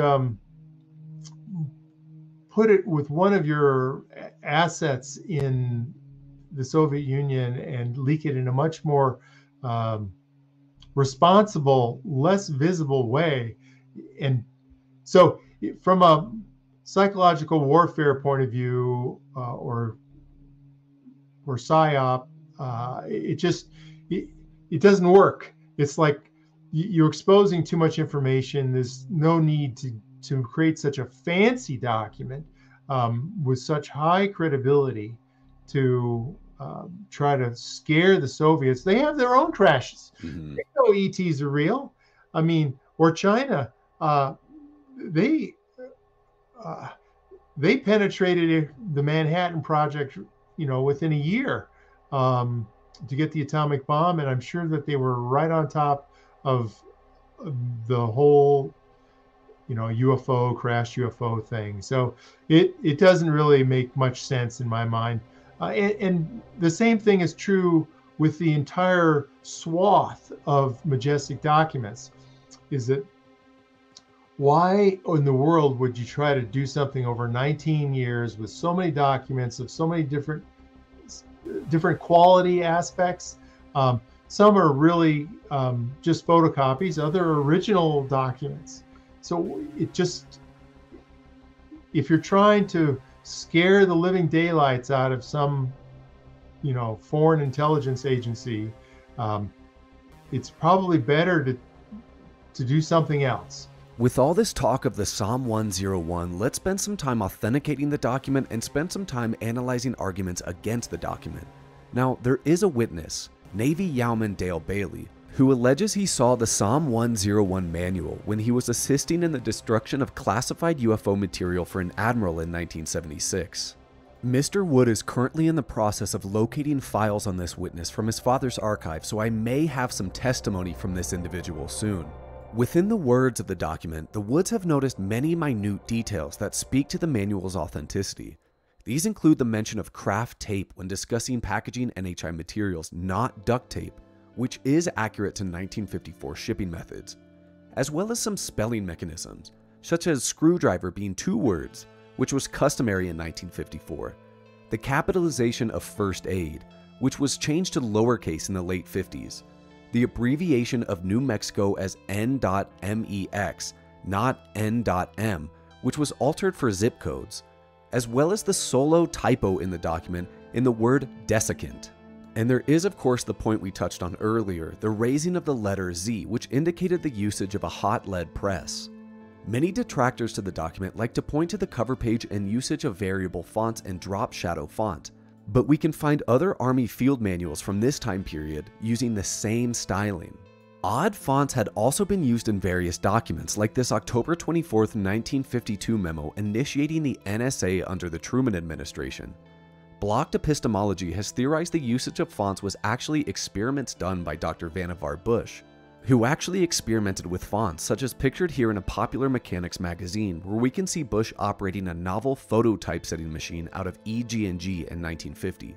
put it with one of your assets in the Soviet Union and leak it in a much more responsible, less visible way. And so from a psychological warfare point of view, or PSYOP, it doesn't work. It's like you're exposing too much information. There's no need to create such a fancy document with such high credibility to try to scare the Soviets. They have their own crashes. Mm-hmm. They know ETs are real. I mean, or China, they penetrated the Manhattan Project, you know, within a year to get the atomic bomb, and I'm sure that they were right on top of the whole, you know, UFO crash UFO thing. So it doesn't really make much sense in my mind. And the same thing is true with the entire swath of Majestic documents. Is that why in the world would you try to do something over 19 years with so many documents of so many different quality aspects? Some are really just photocopies, other are original documents. So if you're trying to scare the living daylights out of some, you know, foreign intelligence agency, it's probably better to do something else. With all this talk of the SOM1-01, let's spend some time authenticating the document and spend some time analyzing arguments against the document. Now, there is a witness, Navy Yeoman Dale Bailey, who alleges he saw the SOM1-01 manual when he was assisting in the destruction of classified UFO material for an admiral in 1976. Mr. Wood is currently in the process of locating files on this witness from his father's archive, so I may have some testimony from this individual soon. Within the words of the document, the Woods have noticed many minute details that speak to the manual's authenticity. These include the mention of craft tape when discussing packaging NHI materials, not duct tape, which is accurate to 1954 shipping methods, as well as some spelling mechanisms, such as screwdriver being 2 words, which was customary in 1954, the capitalization of first aid, which was changed to lowercase in the late 50s, the abbreviation of New Mexico as N.MEX, not N.M, which was altered for zip codes, as well as the solo typo in the document in the word desiccant. And there is, of course, the point we touched on earlier, the raising of the letter Z, which indicated the usage of a hot lead press. Many detractors to the document like to point to the cover page and usage of variable fonts and drop shadow font. But we can find other Army field manuals from this time period using the same styling. Odd fonts had also been used in various documents, like this October 24, 1952 memo initiating the NSA under the Truman administration. Blocked epistemology has theorized the usage of fonts was actually experiments done by Dr. Vannevar Bush, who actually experimented with fonts, such as pictured here in a Popular Mechanics magazine, where we can see Bush operating a novel photo typesetting machine out of EG&G in 1950.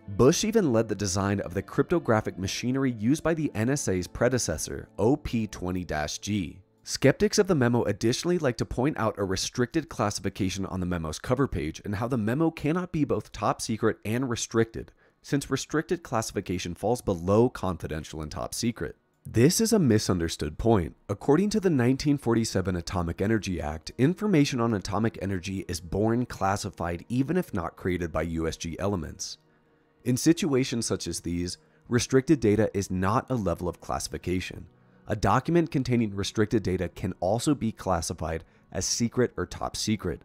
Bush even led the design of the cryptographic machinery used by the NSA's predecessor, OP-20-G. Skeptics of the memo additionally like to point out a restricted classification on the memo's cover page and how the memo cannot be both top secret and restricted, since restricted classification falls below confidential and top secret. This is a misunderstood point. According to the 1947 Atomic Energy Act, information on atomic energy is born classified even if not created by USG elements. In situations such as these, restricted data is not a level of classification. A document containing restricted data can also be classified as secret or top secret.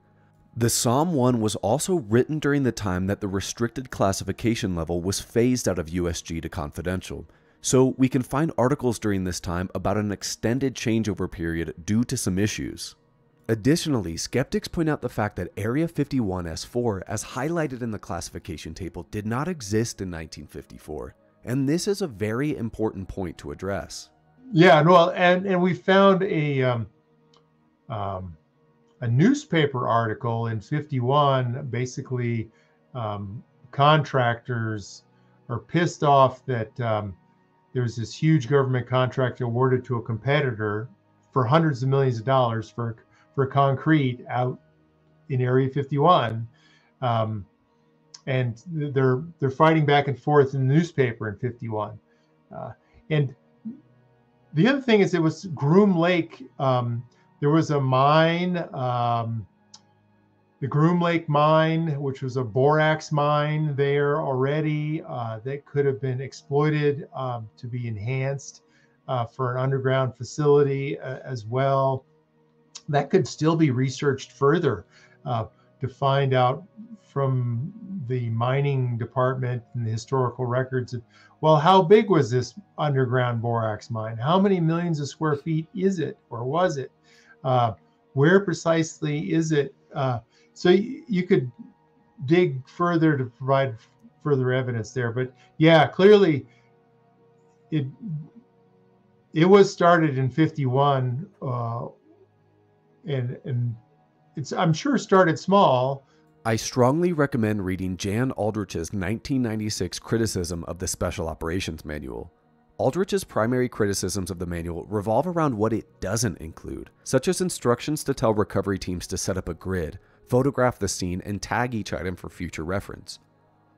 The SOM1 was also written during the time that the restricted classification level was phased out of USG to confidential, so we can find articles during this time about an extended changeover period due to some issues. Additionally, skeptics point out the fact that Area 51S4, as highlighted in the classification table, did not exist in 1954, and this is a very important point to address. Yeah, well, and we found a newspaper article in 51. Basically, contractors are pissed off that there was this huge government contract awarded to a competitor for hundreds of millions of dollars for concrete out in Area 51, and they're fighting back and forth in the newspaper in 51, and the other thing is, it was Groom Lake. There was a mine, the Groom Lake mine, which was a borax mine there already, that could have been exploited to be enhanced for an underground facility as well. That could still be researched further to find out from the mining department and the historical records. Well, how big was this underground borax mine? How many millions of square feet is it, or was it? Where precisely is it? So you could dig further to provide further evidence there. But yeah, clearly it was started in 51, and it's, I'm sure, started small. I strongly recommend reading Jan Aldrich's 1996 criticism of the Special Operations Manual. Aldrich's primary criticisms of the manual revolve around what it doesn't include, such as instructions to tell recovery teams to set up a grid, photograph the scene, and tag each item for future reference.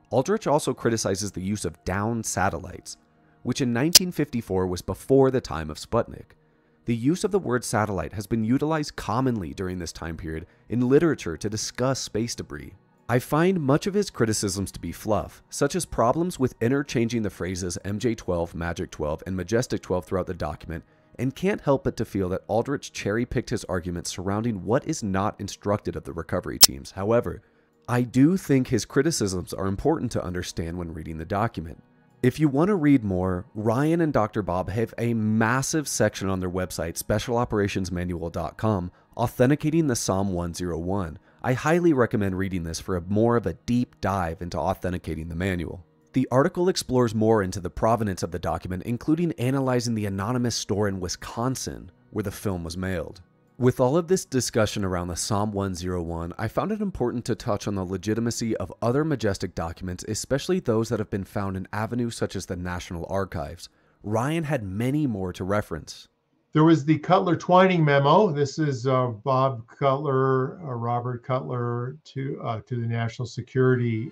Aldrich also criticizes the use of downed satellites, which in 1954 was before the time of Sputnik. The use of the word satellite has been utilized commonly during this time period in literature to discuss space debris. I find much of his criticisms to be fluff, such as problems with interchanging the phrases MJ12, Majic-12, and Majestic-12 throughout the document, and can't help but to feel that Aldrich cherry-picked his arguments surrounding what is not instructed of the recovery teams. However, I do think his criticisms are important to understand when reading the document. If you want to read more, Ryan and Dr. Bob have a massive section on their website, specialoperationsmanual.com, authenticating the SOM1-01. I highly recommend reading this for more of a deep dive into authenticating the manual. The article explores more into the provenance of the document, including analyzing the anonymous store in Wisconsin where the film was mailed. With all of this discussion around the SOM1-01, I found it important to touch on the legitimacy of other Majestic documents, especially those that have been found in avenues such as the National Archives. Ryan had many more to reference. There was the Cutler-Twining memo. This is Bob Cutler, Robert Cutler to the National Security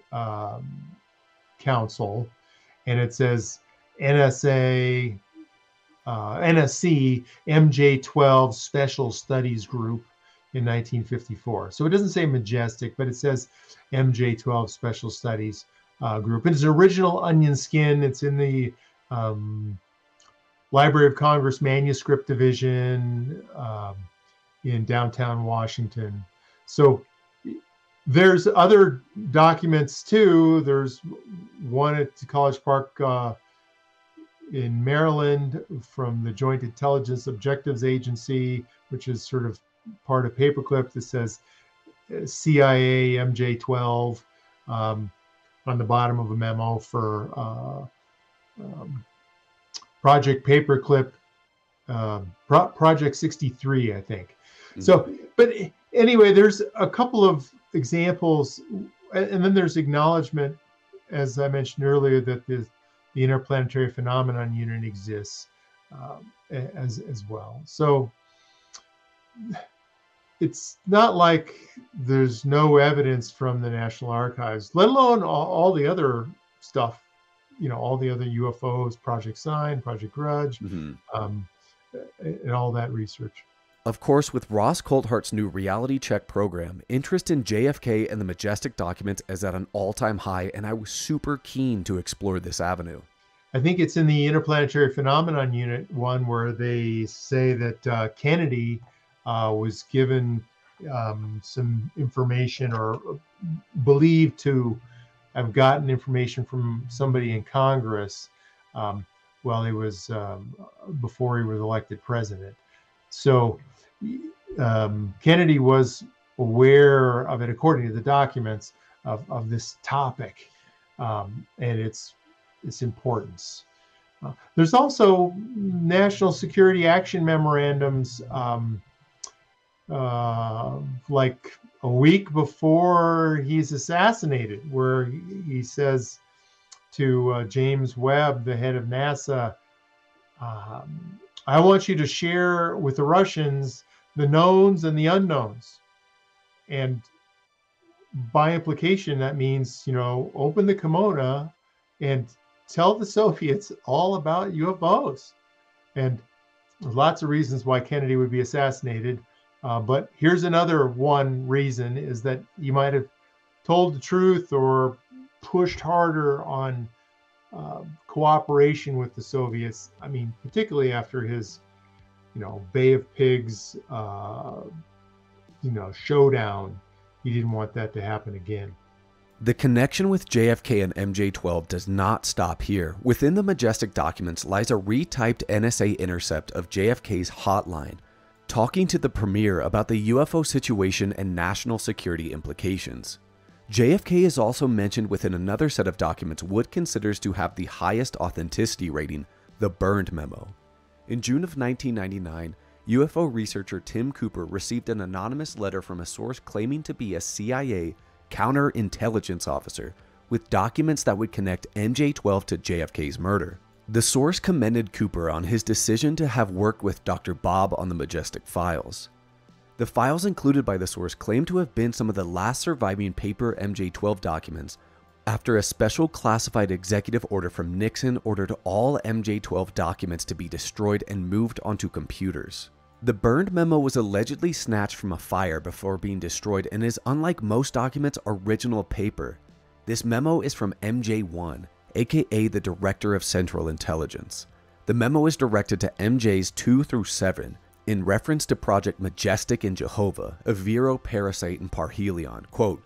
Council, and it says NSC MJ12 Special Studies Group in 1954. So it doesn't say Majestic, but it says MJ12 Special Studies Group. It's an original onion skin. It's in the Library of Congress Manuscript Division in downtown Washington. So There's other documents too. There's one at College Park in Maryland from the Joint Intelligence Objectives Agency, which is sort of part of Paperclip, that says CIA MJ12 on the bottom of a memo for Project Paperclip, Project 63, I think. So, but anyway, there's a couple of examples, and then there's acknowledgement, as I mentioned earlier, that the Interplanetary Phenomenon Unit exists as well. So it's not like there's no evidence from the National Archives, let alone all the other stuff, you know, all the other UFOs, Project Sign, Project Grudge, and all that research. Of course, with Ross Coulthart's new reality check program, interest in JFK and the Majestic documents is at an all-time high, and I was super keen to explore this avenue. I think it's in the Interplanetary Phenomenon Unit one where they say that Kennedy was given some information, or believed to have gotten information from somebody in Congress while he was before he was elected president. So Kennedy was aware of it, according to the documents, of this topic and its importance. There's also national security action memorandums like a week before he's assassinated, where he says to James Webb, the head of NASA, I want you to share with the Russians the knowns and the unknowns. And by implication, that means, you know, open the kimono and tell the Soviets all about UFOs. And there's lots of reasons why Kennedy would be assassinated. But here's another one reason, is that he might have told the truth or pushed harder on cooperation with the Soviets. I mean, particularly after his, you know, Bay of Pigs, you know, showdown. He didn't want that to happen again. The connection with JFK and MJ12 does not stop here. Within the Majestic documents lies a retyped NSA intercept of JFK's hotline, talking to the premier about the UFO situation and national security implications. JFK is also mentioned within another set of documents Wood considers to have the highest authenticity rating, the burned memo. In June of 1999, UFO researcher Tim Cooper received an anonymous letter from a source claiming to be a CIA counterintelligence officer with documents that would connect MJ12 to JFK's murder. The source commended Cooper on his decision to have worked with Dr. Bob on the Majestic files. The files included by the source claim to have been some of the last surviving paper MJ12 documents after a special classified executive order from Nixon ordered all MJ12 documents to be destroyed and moved onto computers. The burned memo was allegedly snatched from a fire before being destroyed and is, unlike most documents, original paper. This memo is from MJ1, aka the Director of Central Intelligence. The memo is directed to MJs 2 through 7, in reference to Project Majestic in Jehovah, a Vero parasite in Parhelion. Quote,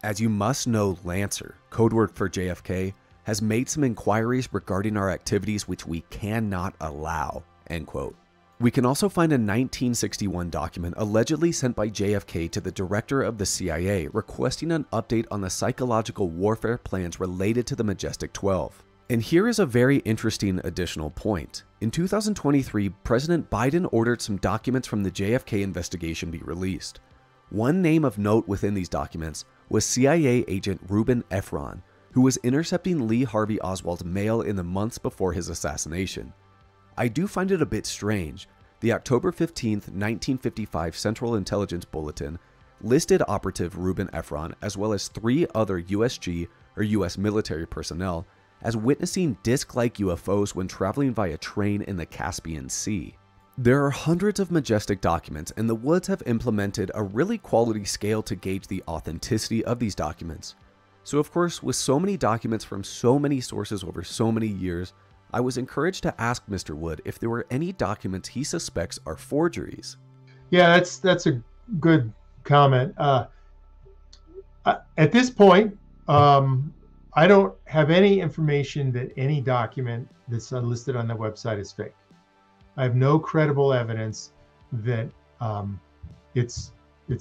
as you must know, Lancer, codeword for JFK, has made some inquiries regarding our activities which we cannot allow, end quote. We can also find a 1961 document allegedly sent by JFK to the director of the CIA requesting an update on the psychological warfare plans related to the Majestic-12. And here is a very interesting additional point. In 2023, President Biden ordered some documents from the JFK investigation be released. One name of note within these documents was CIA agent Reuben Efron, who was intercepting Lee Harvey Oswald's mail in the months before his assassination. I do find it a bit strange. The October 15th, 1955 Central Intelligence Bulletin listed operative Reuben Efron as well as 3 other USG or US military personnel as witnessing disc-like UFOs when traveling via train in the Caspian Sea. There are hundreds of Majestic documents, and the Woods have implemented a really quality scale to gauge the authenticity of these documents. So of course, with so many documents from so many sources over so many years, I was encouraged to ask Mr. Wood if there were any documents he suspects are forgeries. Yeah, that's a good comment. At this point, I don't have any information that any document that's listed on the website is fake. I have no credible evidence that it's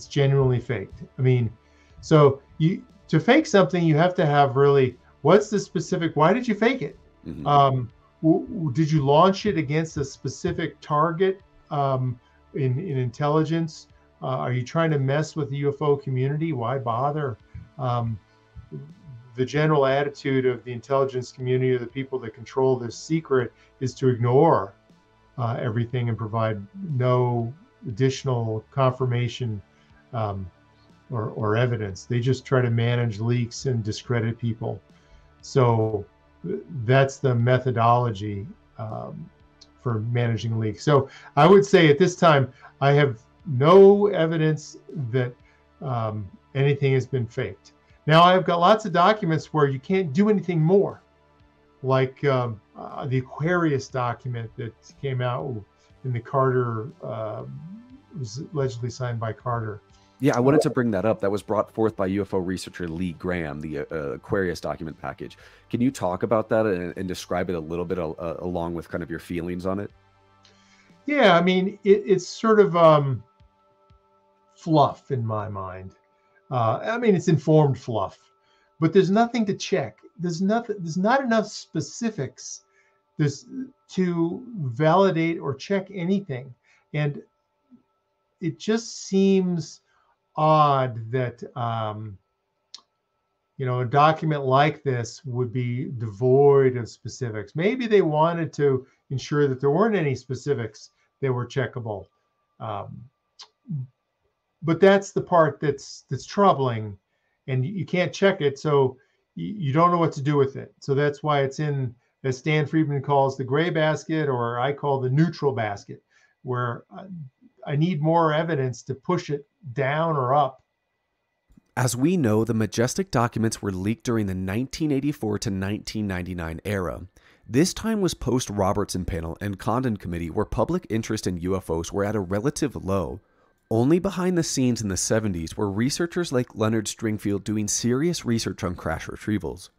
genuinely faked. I mean, so to fake something, you have to have really, what's the specific, why did you fake it? Did you launch it against a specific target in intelligence? Are you trying to mess with the UFO community? Why bother? The general attitude of the intelligence community, or the people that control this secret, is to ignore everything and provide no additional confirmation or evidence. They just try to manage leaks and discredit people. So that's the methodology for managing leaks. So I would say at this time, I have no evidence that anything has been faked. Now, I've got lots of documents where you can't do anything more, like the Aquarius document that came out in the Carter, was allegedly signed by Carter. Yeah, I wanted to bring that up. That was brought forth by UFO researcher Lee Graham, the Aquarius document package. Can you talk about that and describe it a little bit along with kind of your feelings on it? Yeah, I mean, it's sort of fluff in my mind. I mean, it's informed fluff, but there's nothing to check. There's not enough specifics to validate or check anything. And it just seems odd that a document like this would be devoid of specifics. Maybe they wanted to ensure that there weren't any specifics that were checkable, but that's the part that's troubling, and you can't check it, so you don't know what to do with it. So that's why it's in, as Stan Friedman calls, the gray basket, or I call the neutral basket, where I need more evidence to push it down or up. As we know, the Majestic documents were leaked during the 1984 to 1999 era. This time was post-Robertson panel and Condon committee, where public interest in UFOs were at a relative low. Only behind the scenes in the 70s were researchers like Leonard Stringfield doing serious research on crash retrievals.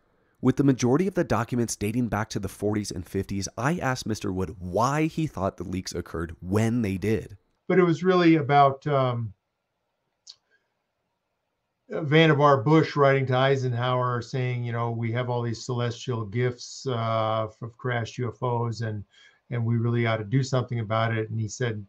With the majority of the documents dating back to the 40s and 50s, I asked Mr. Wood why he thought the leaks occurred when they did. But it was really about Vannevar Bush writing to Eisenhower saying, we have all these celestial gifts of crashed UFOs, and we really ought to do something about it. And he said,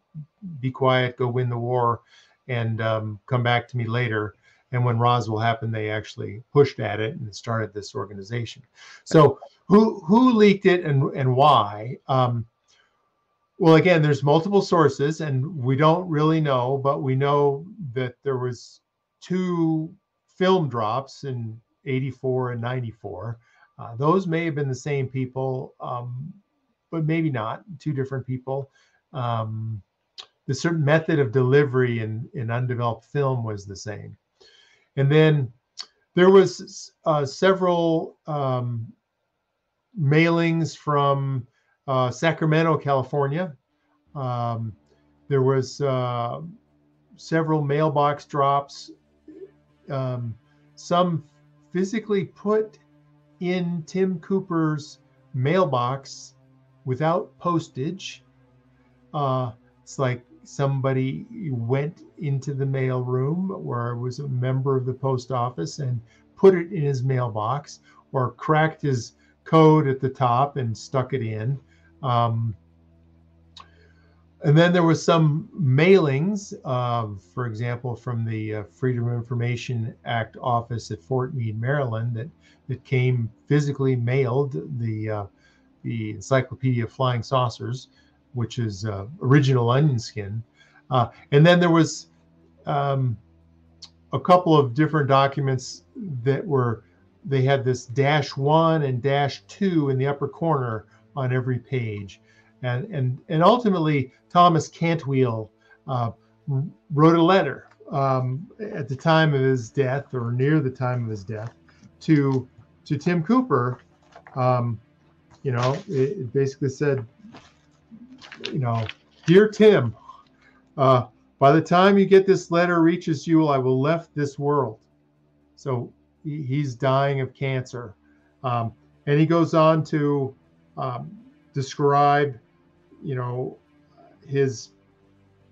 be quiet, go win the war, and come back to me later. And when Roswell happened, they actually pushed at it and started this organization. So who leaked it and why? Well, again, there's multiple sources, and we don't really know, but we know that there was 2 film drops in 84 and 94. Those may have been the same people, but maybe not, 2 different people. The certain method of delivery in undeveloped film was the same. And then there was several mailings from Sacramento, California. There was several mailbox drops, some physically put in Tim Cooper's mailbox without postage. It's like somebody went into the mail room where it was a member of the post office and put it in his mailbox, or cracked his code at the top and stuck it in. And then there was some mailings, for example, from the Freedom of Information Act office at Fort Meade, Maryland, that came physically mailed the Encyclopedia of Flying Saucers, which is original onion skin. And then there was a couple of different documents that they had this -1 and -2 in the upper corner on every page. And ultimately, Thomas Cantwheel wrote a letter at the time of his death, or near the time of his death, to Tim Cooper. It basically said, Dear Tim, by the time you get this letter reaches you, I will left this world. So he's dying of cancer. And he goes on to describe, his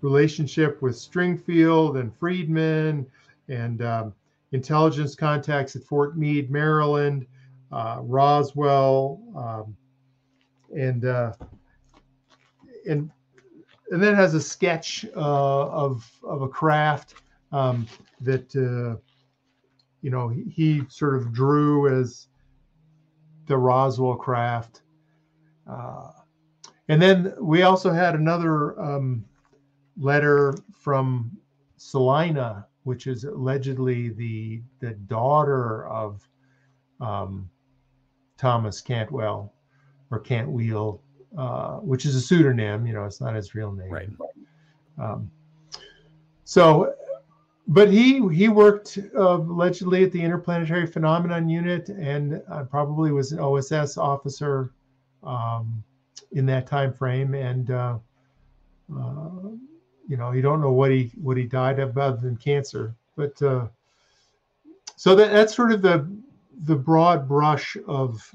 relationship with Stringfield and Friedman and intelligence contacts at Fort Meade, Maryland, Roswell, and then has a sketch of a craft that he sort of drew as the Roswell craft. And then we also had another letter from Salina, which is allegedly the daughter of Thomas Cantwell or Cantwheel, which is a pseudonym. It's not his real name. Right. But he worked allegedly at the Interplanetary Phenomenon Unit and probably was an OSS officer in that time frame. And you don't know what he died of other than cancer. But so that's sort of the broad brush of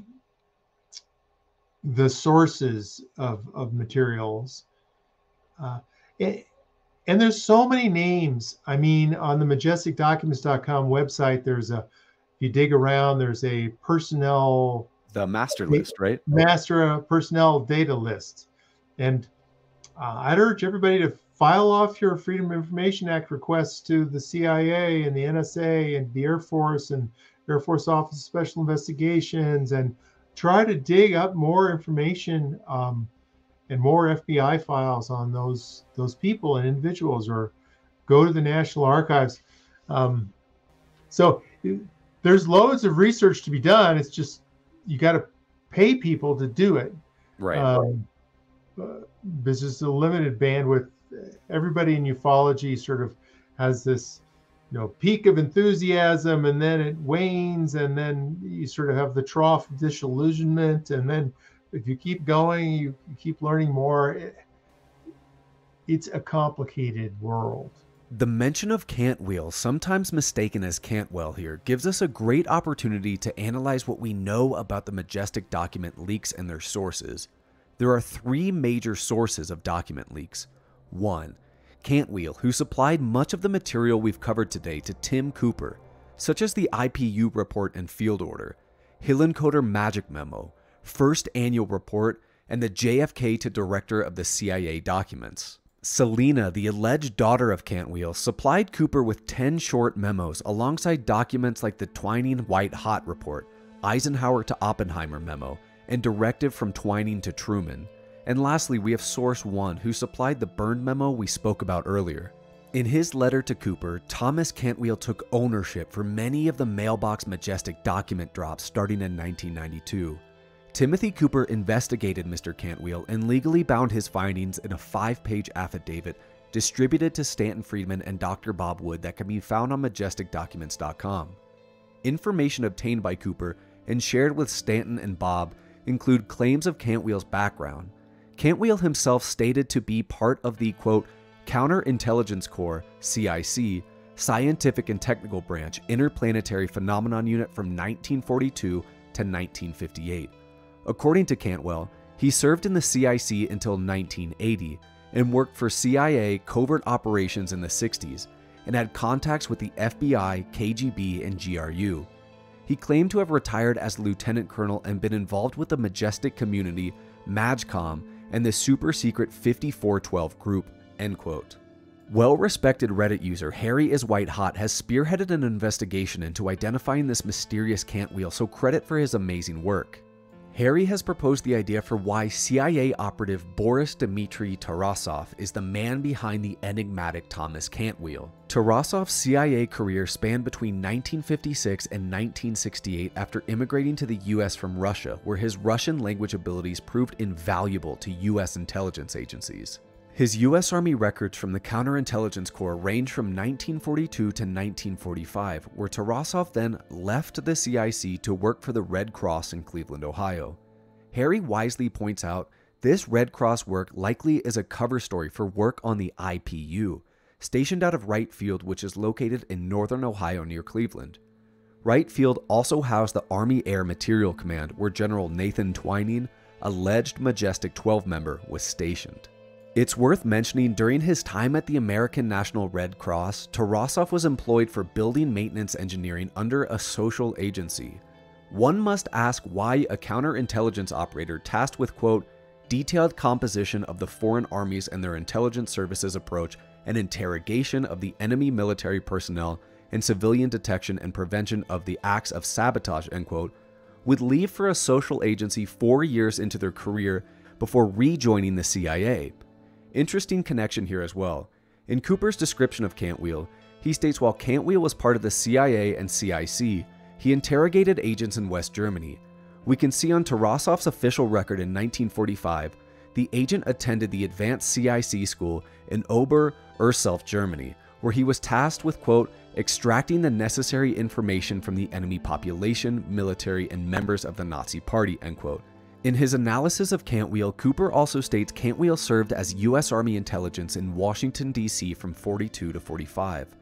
the sources of materials. And there's so many names. I mean, on the majestic-documents.com website, if you dig around, there's a personnel... The master list, right? Master personnel data list. And I'd urge everybody to file off your Freedom of Information Act requests to the CIA and the NSA and the Air Force and Air Force Office of Special Investigations and try to dig up more information and more FBI files on those people and individuals, or go to the National Archives. So there's loads of research to be done. It's just you got to pay people to do it. Right. There's just a limited bandwidth. Everybody in ufology sort of has this, peak of enthusiasm, and then it wanes, and then you sort of have the trough of disillusionment, and then if you keep going, you keep learning more. It's a complicated world. The mention of Cantwheel, sometimes mistaken as Cantwell here, gives us a great opportunity to analyze what we know about the Majestic document leaks and their sources. There are three major sources of document leaks. 1. Cantwheel, who supplied much of the material we've covered today to Tim Cooper, such as the IPU report and field order, Hillenkoetter Magic Memo, First Annual Report, and the JFK to Director of the CIA documents. Salina, the alleged daughter of Cantwheel, supplied Cooper with 10 short memos alongside documents like the Twining White-Hot Report, Eisenhower to Oppenheimer memo, and Directive from Twining to Truman. And lastly, we have Source 1, who supplied the burned memo we spoke about earlier. In his letter to Cooper, Thomas Cantwheel took ownership for many of the mailbox Majestic document drops starting in 1992. Timothy Cooper investigated Mr. Cantwheel and legally bound his findings in a 5-page affidavit distributed to Stanton Friedman and Dr. Bob Wood that can be found on Majestic-Documents.com. Information obtained by Cooper and shared with Stanton and Bob include claims of Cantwheel's background. Cantwheel himself stated to be part of the, quote, Counterintelligence Corps, CIC, Scientific and Technical Branch, Interplanetary Phenomenon Unit from 1942 to 1958. According to Cantwell, he served in the CIC until 1980 and worked for CIA covert operations in the 60s and had contacts with the FBI, KGB, and GRU. He claimed to have retired as lieutenant colonel and been involved with the Majestic community, MAGCOM, and the super-secret 5412 group, end quote. Well-respected Reddit user Harry is White Hot has spearheaded an investigation into identifying this mysterious Cantwheel, so credit for his amazing work. Harry has proposed the idea for why CIA operative Boris Dmitry Tarasov is the man behind the enigmatic Thomas Cantwheel. Tarasov's CIA career spanned between 1956 and 1968 after immigrating to the US from Russia, where his Russian language abilities proved invaluable to US intelligence agencies. His U.S. Army records from the Counterintelligence Corps range from 1942 to 1945, where Tarasov then left the CIC to work for the Red Cross in Cleveland, Ohio. Harry wisely points out this Red Cross work likely is a cover story for work on the IPU, stationed out of Wright Field, which is located in northern Ohio near Cleveland. Wright Field also housed the Army Air Materiel Command, where General Nathan Twining, alleged Majestic-12 member, was stationed. It's worth mentioning during his time at the American National Red Cross, Tarasov was employed for building maintenance engineering under a social agency. One must ask why a counterintelligence operator tasked with, quote, detailed composition of the foreign armies and their intelligence services approach and interrogation of the enemy military personnel and civilian detection and prevention of the acts of sabotage, end quote, would leave for a social agency 4 years into their career before rejoining the CIA. Interesting connection here as well. In Cooper's description of Cantwheel, he states while Cantwheel was part of the CIA and CIC, he interrogated agents in West Germany. We can see on Tarasov's official record in 1945, the agent attended the advanced CIC school in Ober-Urself, Germany, where he was tasked with, quote, extracting the necessary information from the enemy population, military, and members of the Nazi Party, end quote. In his analysis of Cantwheel, Cooper also states Cantwheel served as U.S. Army intelligence in Washington, D.C. from 42 to 45.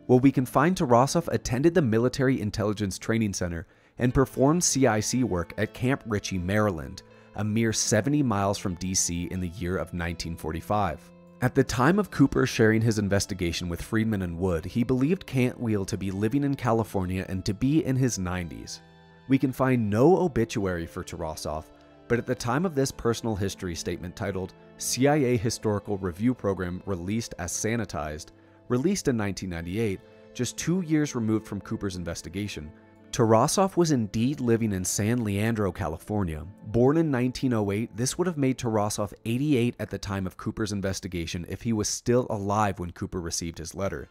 Well, we can find Tarasov attended the Military Intelligence Training Center and performed CIC work at Camp Ritchie, Maryland, a mere 70 miles from D.C. in the year of 1945. At the time of Cooper sharing his investigation with Friedman and Wood, he believed Cantwheel to be living in California and to be in his 90s. We can find no obituary for Tarasov, but at the time of this personal history statement titled CIA Historical Review Program Released as Sanitized, released in 1998, just 2 years removed from Cooper's investigation, Tarasov was indeed living in San Leandro, California. Born in 1908, this would have made Tarasov 88 at the time of Cooper's investigation if he was still alive when Cooper received his letter.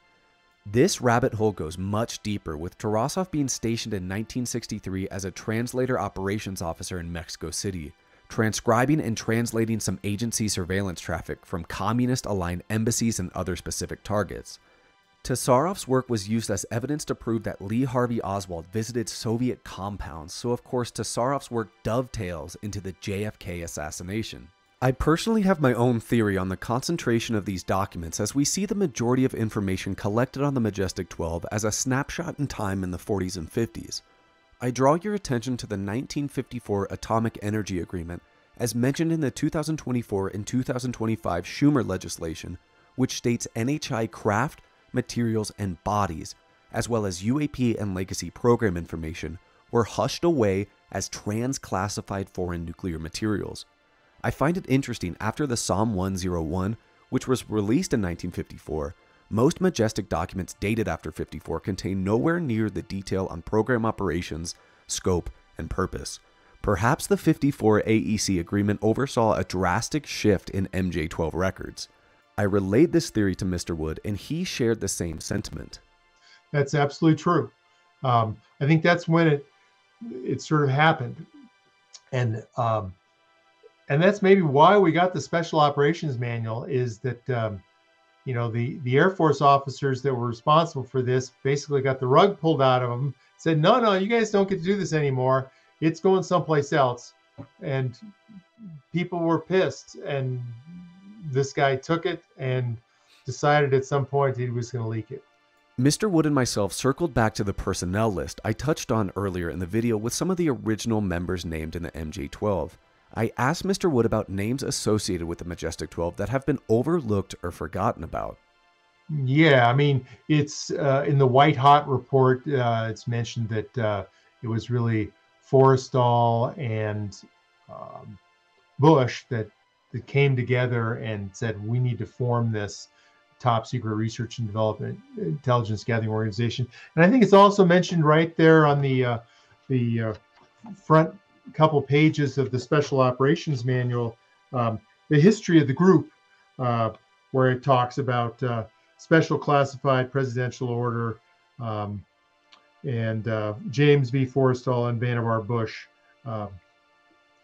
This rabbit hole goes much deeper, with Tarasov being stationed in 1963 as a translator operations officer in Mexico City, transcribing and translating some agency surveillance traffic from communist-aligned embassies and other specific targets. Tasarov's work was used as evidence to prove that Lee Harvey Oswald visited Soviet compounds, so of course Tasarov's work dovetails into the JFK assassination. I personally have my own theory on the concentration of these documents, as we see the majority of information collected on the Majestic-12 as a snapshot in time in the 40s and 50s. I draw your attention to the 1954 Atomic Energy Agreement, as mentioned in the 2024 and 2025 Schumer legislation, which states NHI craft, materials, and bodies, as well as UAP and legacy program information, were hushed away as trans-classified foreign nuclear materials. I find it interesting after the SOM1-01, which was released in 1954, most Majestic documents dated after 54 contain nowhere near the detail on program operations, scope, and purpose. Perhaps the 54 AEC agreement oversaw a drastic shift in MJ12 records. I relayed this theory to Mr. Wood, and he shared the same sentiment. That's absolutely true. I think that's when it sort of happened, and that's maybe why we got the Special Operations Manual. Is that you know, the Air Force officers that were responsible for this basically got the rug pulled out of them. Said, no, you guys don't get to do this anymore. It's going someplace else, and people were pissed, and this guy took it and decided at some point he was going to leak it. Mr. Wood and myself circled back to the personnel list I touched on earlier in the video with some of the original members named in the MJ12. I asked Mr. Wood about names associated with the Majestic-12 that have been overlooked or forgotten about. Yeah, I mean, it's in the White Hot report, it's mentioned that it was really Forrestal and Bush that came together and said, we need to form this top secret research and development intelligence gathering organization. And I think it's also mentioned right there on the front couple pages of the Special Operations Manual, the history of the group, where it talks about special classified presidential order, and James V. Forrestal and Vannevar Bush,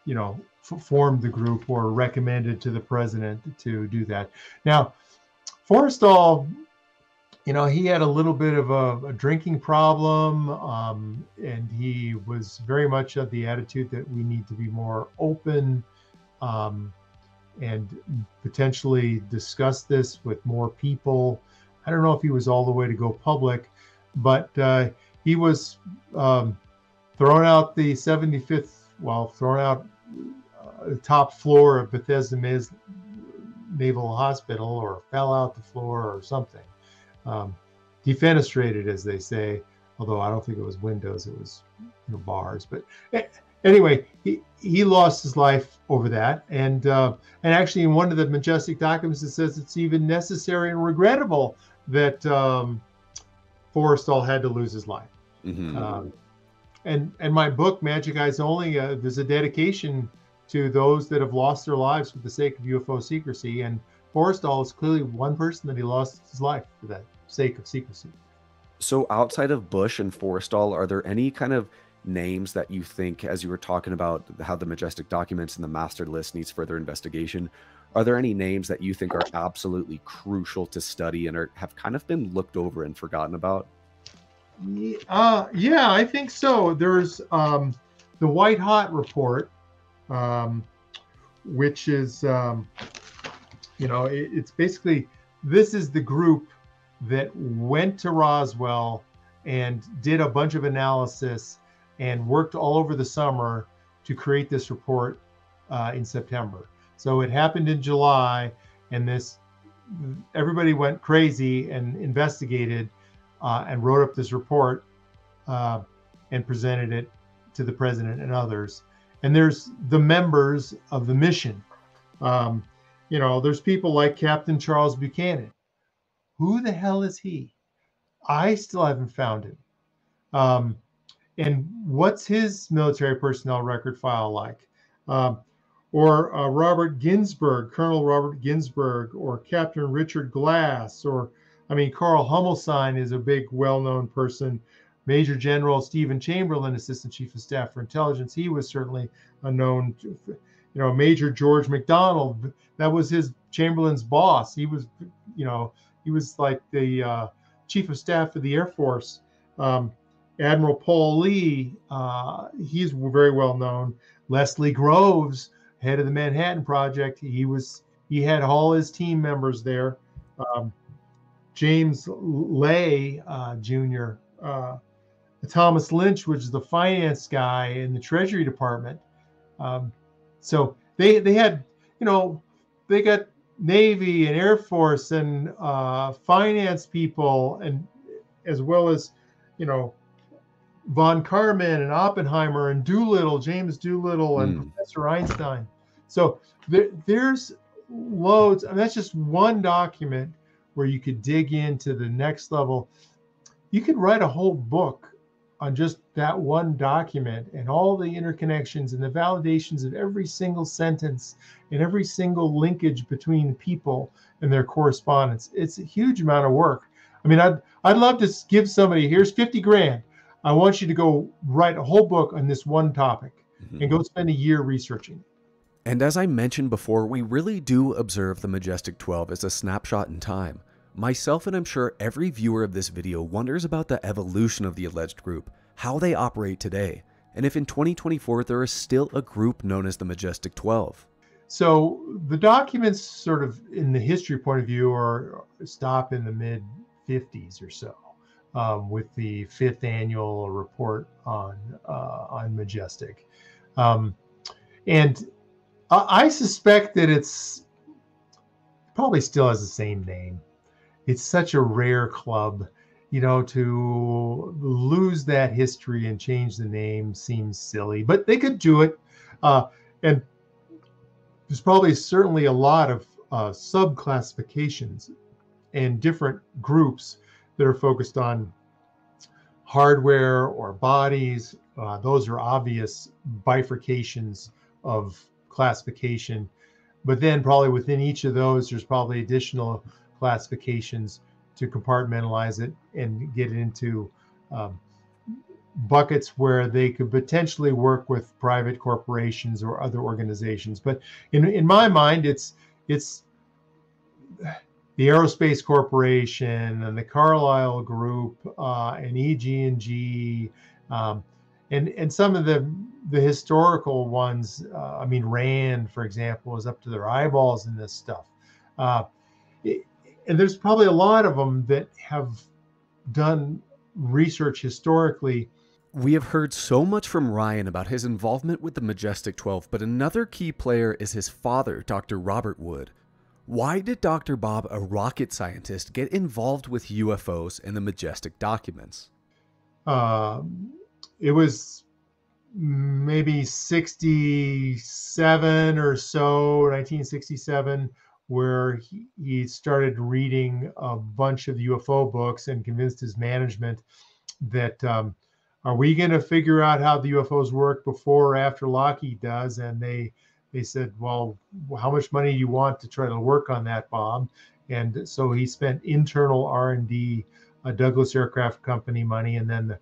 you know, formed the group or recommended to the president to do that. Now, Forrestal, you know, he had a little bit of a drinking problem, and he was very much of the attitude that we need to be more open and potentially discuss this with more people. I don't know if he was all the way to go public, but he was thrown out the 75th, well, thrown out the top floor of Bethesda Naval Hospital, or fell out the floor or something. Defenestrated, as they say, although I don't think it was windows, it was bars. But anyway, he lost his life over that, and actually in one of the Majestic documents it says it's even necessary and regrettable that Forrestal had to lose his life. Mm-hmm. And my book, Majic Eyes Only, there's a dedication to those that have lost their lives for the sake of UFO secrecy, and Forrestal is clearly one person that he lost his life for that sake of secrecy. So outside of Bush and Forrestal, are there any kind of names that you think, as you were talking about how the Majestic documents and the master list needs further investigation, are there any names that you think are absolutely crucial to study and have kind of been looked over and forgotten about? Yeah, I think so. There's the White Hot report, which is, it's basically, this is the group that went to Roswell and did a bunch of analysis and worked all over the summer to create this report in September. So it happened in July, and everybody went crazy and investigated and wrote up this report and presented it to the president and others. And there's the members of the mission. There's people like Captain Charles Buchanan. Who the hell is he? I still haven't found him. And what's his military personnel record file like? Or Robert Ginsburg, Colonel Robert Ginsburg, or Captain Richard Glass, or Carl Hummelstein is a big, well-known person. Major General Stephen Chamberlain, Assistant Chief of Staff for Intelligence, he was certainly a known. Major George McDonald, that was Chamberlain's boss. He was, he was like the Chief of Staff of the Air Force. Admiral Paul Lee, he's very well known. Leslie Groves, head of the Manhattan Project, he had all his team members there. James Lay Jr., Thomas Lynch, which is the finance guy in the Treasury Department. So they had, they got Navy and Air Force and finance people, and as well as, von Karman and Oppenheimer and Doolittle, James Doolittle and Professor Einstein. So there's loads. That's just one document where you could dig into the next level. You could write a whole book on just that one document and all the interconnections and the validations of every single sentence and every single linkage between people and their correspondence. It's a huge amount of work. I'd love to give somebody, here's 50 grand. I want you to go write a whole book on this one topic and go spend a year researching. And as I mentioned before, we really do observe the Majestic-12 as a snapshot in time. Myself, and I'm sure every viewer of this video, wonders about the evolution of the alleged group, how they operate today, and if in 2024 there is still a group known as the Majestic-12. So the documents, sort of in the history point of view, stop in the mid-50s or so, with the 5th annual report on Majestic. And I suspect that it's probably still has the same name. It's such a rare club, to lose that history and change the name seems silly, but they could do it. And there's probably certainly a lot of sub-classifications and different groups that are focused on hardware or bodies. Those are obvious bifurcations of classification. But then probably within each of those, there's probably additional classifications to compartmentalize it and get it into buckets where they could potentially work with private corporations or other organizations. But in my mind, it's the Aerospace Corporation and the Carlyle Group and EG&G and some of the historical ones. Rand, for example, is up to their eyeballs in this stuff. And there's probably a lot of them that have done research historically. We have heard so much from Ryan about his involvement with the Majestic-12, but another key player is his father, Dr. Robert Wood. Why did Dr. Bob, a rocket scientist, get involved with UFOs and the Majestic documents? It was maybe 67 or so, 1967, where he started reading a bunch of UFO books and convinced his management that, are we going to figure out how the UFOs work before or after Lockheed does? And they said, well, how much money do you want to try to work on that, Bob? And so he spent internal R&D, Douglas Aircraft Company money, and then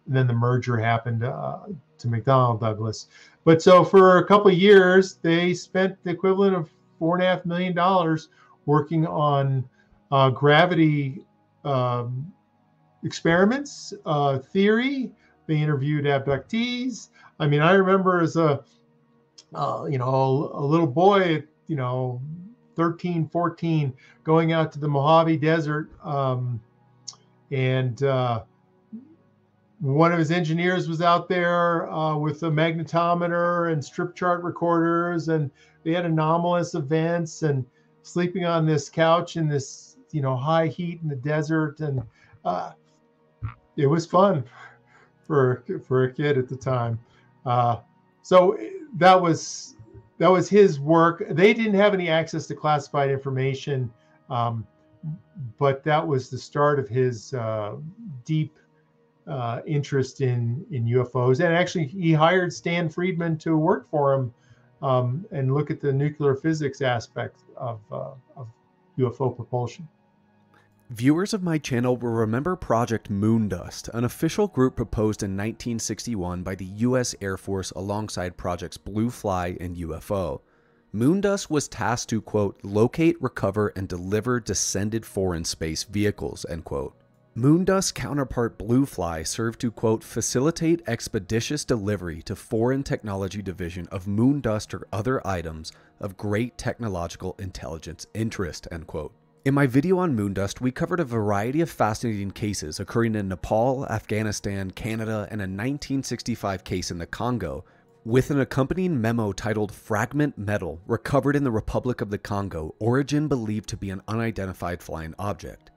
the merger happened to McDonnell Douglas. But so for a couple of years, they spent the equivalent of $4.5 million working on gravity experiments, theory. They interviewed abductees. I mean, I remember as a little boy, 13, 14, going out to the Mojave Desert, and one of his engineers was out there with a magnetometer and strip chart recorders, and they had anomalous events, and sleeping on this couch in this, high heat in the desert, and it was fun for a kid at the time. So that was his work. They didn't have any access to classified information, but that was the start of his deep interest in UFOs. And actually, he hired Stanton Friedman to work for him and look at the nuclear physics aspect of UFO propulsion. Viewers of my channel will remember Project Moondust, an official group proposed in 1961 by the U.S. Air Force alongside Projects Blue Fly and UFO. Moondust was tasked to, quote, locate, recover, and deliver descended foreign space vehicles, end quote. Moondust's counterpart Blue Fly served to, quote, facilitate expeditious delivery to Foreign Technology Division of Moondust or other items of great technological intelligence interest, end quote. In my video on Moondust, we covered a variety of fascinating cases occurring in Nepal, Afghanistan, Canada, and a 1965 case in the Congo, with an accompanying memo titled Fragment Metal Recovered in the Republic of the Congo, Origin Believed to be an Unidentified Flying Object.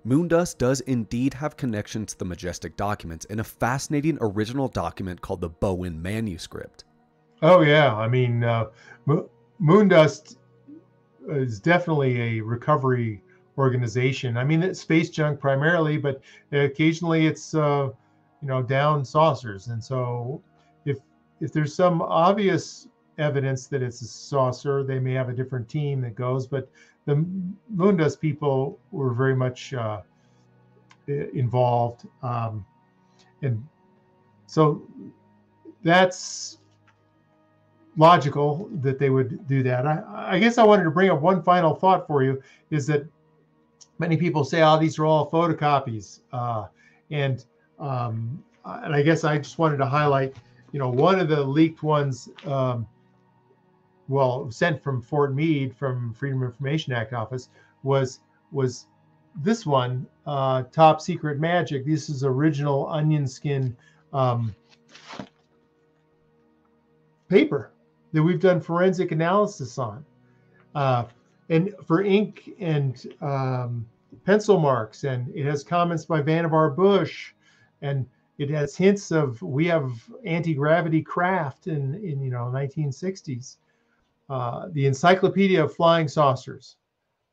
Moondust does indeed have connections to the Majestic documents in a fascinating original document called the Bowen Manuscript. Oh yeah, I mean, Moondust is definitely a recovery organization. I mean, it's space junk primarily, but occasionally it's down saucers. And so if there's some obvious evidence that it's a saucer, they may have a different team that goes. But the Moondust people were very much involved, and so that's logical that they would do that. I guess I wanted to bring up one final thought for you, is that many people say, oh, these are all photocopies. And I guess I just wanted to highlight, one of the leaked ones, sent from Fort Meade from Freedom of Information Act office was this one, Top Secret Magic. This is original onion skin paper that we've done forensic analysis on, and for ink and pencil marks, and it has comments by Vannevar Bush, and it has hints of, we have anti-gravity craft in 1960s. The Encyclopedia of Flying Saucers,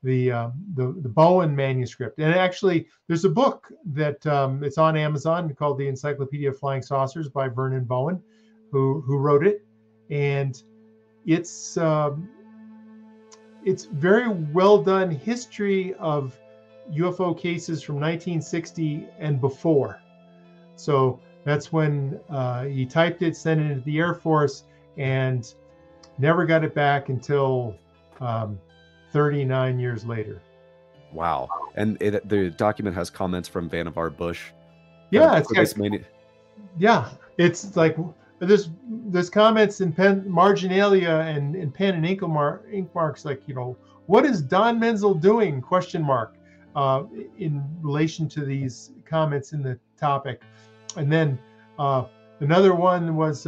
the Bowen manuscript, and actually there's a book that it's on Amazon called The Encyclopedia of Flying Saucers by Vernon Bowen, who wrote it. And it's very well done history of UFO cases from 1960 and before. So that's when he typed it, sent it into the Air Force, and never got it back until 39 years later. Wow. And the document has comments from Vannevar Bush. Yeah, it's like there's comments in marginalia and pen and ink marks, like, what is Don Menzel doing? ? in relation to these comments in the topic. And then another one was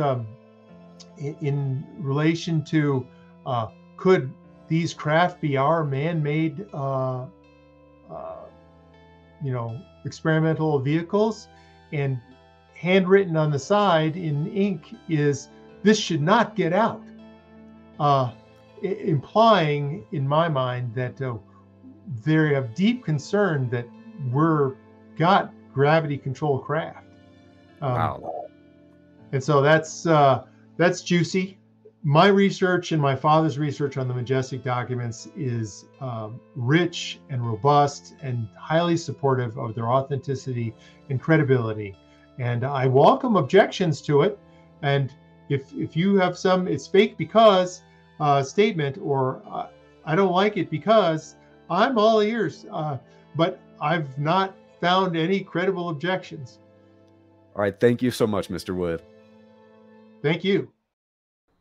in relation to could these craft be our man-made, experimental vehicles? And handwritten on the side in ink is, "This should not get out," implying, in my mind, that they have deep concern that we're got gravity-controlled craft. Wow. And so that's juicy. My research and my father's research on the Majestic documents is rich and robust and highly supportive of their authenticity and credibility. And I welcome objections to it. And if you have some "it's fake because" statement, or "I don't like it because," I'm all ears. But I've not found any credible objections. All right. Thank you so much, Mr. Wood. Thank you.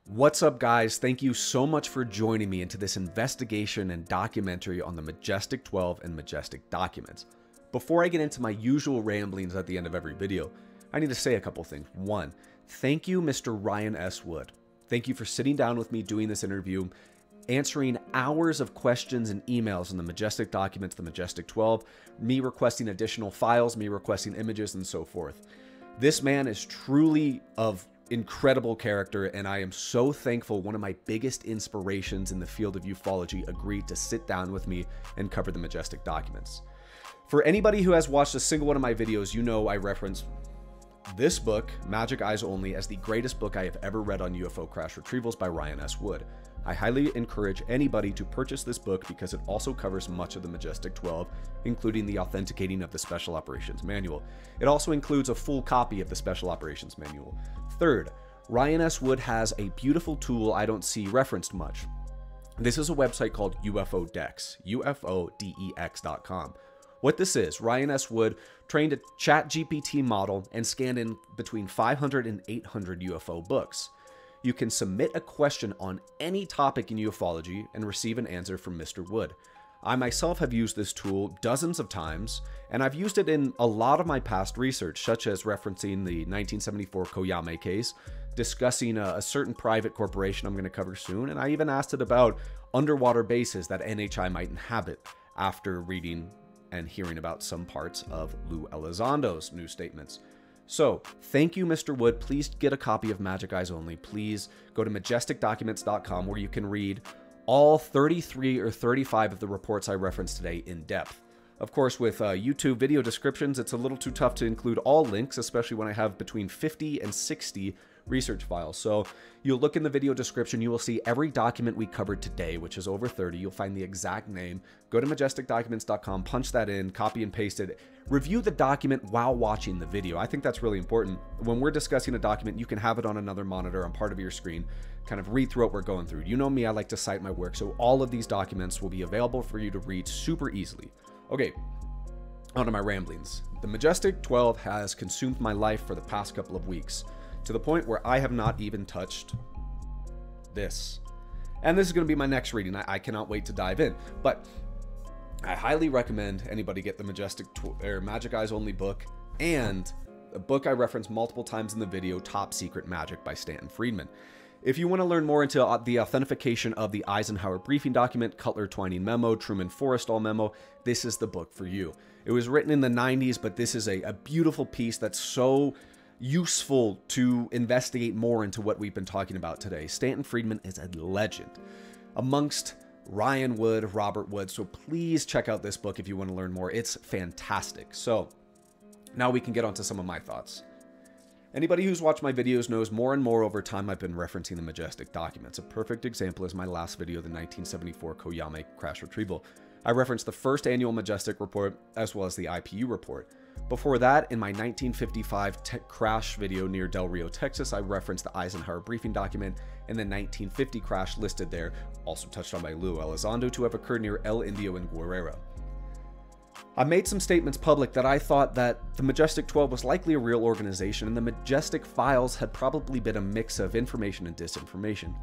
What's up, guys? Thank you so much for joining me into this investigation and documentary on the Majestic-12 and Majestic documents. Before I get into my usual ramblings at the end of every video, I need to say a couple things. One, thank you, Mr. Ryan S. Wood. Thank you for sitting down with me doing this interview, answering hours of questions and emails on the Majestic documents, the Majestic-12, me requesting additional files, me requesting images, and so forth. This man is truly of incredible character, and I am so thankful one of my biggest inspirations in the field of ufology agreed to sit down with me and cover the Majestic documents. For anybody who has watched a single one of my videos, you know I reference this book, Majic Eyes Only, as the greatest book I have ever read on UFO crash retrievals by Ryan S. Wood. I highly encourage anybody to purchase this book because it also covers much of the Majestic-12, including the authenticating of the Special Operations Manual. It also includes a full copy of the Special Operations Manual. Third, Ryan S. Wood has a beautiful tool I don't see referenced much. This is a website called UFO Dex, UFODEX.com. What this is, Ryan S. Wood trained a ChatGPT model and scanned in between 500 and 800 UFO books. You can submit a question on any topic in ufology and receive an answer from Mr. Wood. I myself have used this tool dozens of times, and I've used it in a lot of my past research, such as referencing the 1974 Koyame case, discussing a certain private corporation I'm going to cover soon, and I even asked it about underwater bases that NHI might inhabit after reading and hearing about some parts of Lou Elizondo's new statements. So, thank you, Mr. Wood. Please get a copy of Majic Eyes Only. Please go to Majestic-Documents.com, where you can read all 33 or 35 of the reports I referenced today in depth. Of course, with YouTube video descriptions, it's a little too tough to include all links, especially when I have between 50 and 60 research files. So you'll look in the video description, you will see every document we covered today, which is over 30. You'll find the exact name. Go to Majestic-Documents.com, punch that in, copy and paste it. Review the document while watching the video. I think that's really important. When we're discussing a document, you can have it on another monitor on part of your screen, kind of read through what we're going through. You know me, I like to cite my work, so all of these documents will be available for you to read super easily. Okay, on to my ramblings. The Majestic-12 has consumed my life for the past couple of weeks, to the point where I have not even touched this. And this is going to be my next reading. I cannot wait to dive in. But I highly recommend anybody get the Majic Eyes Only book, and a book I referenced multiple times in the video, Top Secret Magic by Stanton Friedman. If you want to learn more into the authentication of the Eisenhower briefing document, Cutler Twining memo, Truman Forrestal memo, this is the book for you. It was written in the 90s, but this is a beautiful piece that's so useful to investigate more into what we've been talking about today. Stanton Friedman is a legend amongst Ryan Wood, Robert Wood, so please check out this book if you want to learn more. It's fantastic. So now we can get on to some of my thoughts. Anybody who's watched my videos knows more and more over time I've been referencing the Majestic documents. A perfect example is my last video, the 1974 Koyame crash retrieval. I referenced the first annual Majestic report as well as the IPU report. Before that, in my 1955 crash video near Del Rio, Texas, I referenced the Eisenhower briefing document and the 1950 crash listed there, also touched on by Lou Elizondo, to have occurred near El Indio in Guerrero. I made some statements public that I thought that the Majestic-12 was likely a real organization and the Majestic files had probably been a mix of information and disinformation.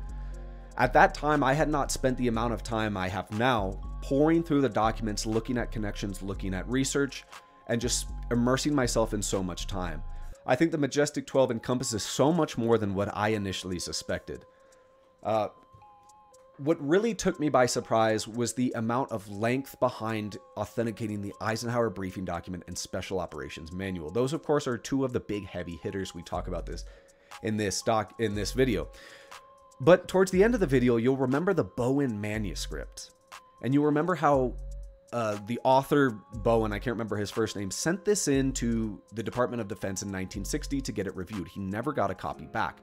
At that time, I had not spent the amount of time I have now pouring through the documents, looking at connections, looking at research, and just immersing myself in so much time. I think the Majestic-12 encompasses so much more than what I initially suspected. What really took me by surprise was the amount of length behind authenticating the Eisenhower briefing document and Special Operations Manual. Those, of course, are two of the big heavy hitters. We talk about this in this video. But towards the end of the video, you'll remember the Bowen manuscript. And you'll remember how the author, Bowen, I can't remember his first name, sent this in to the Department of Defense in 1960 to get it reviewed. He never got a copy back.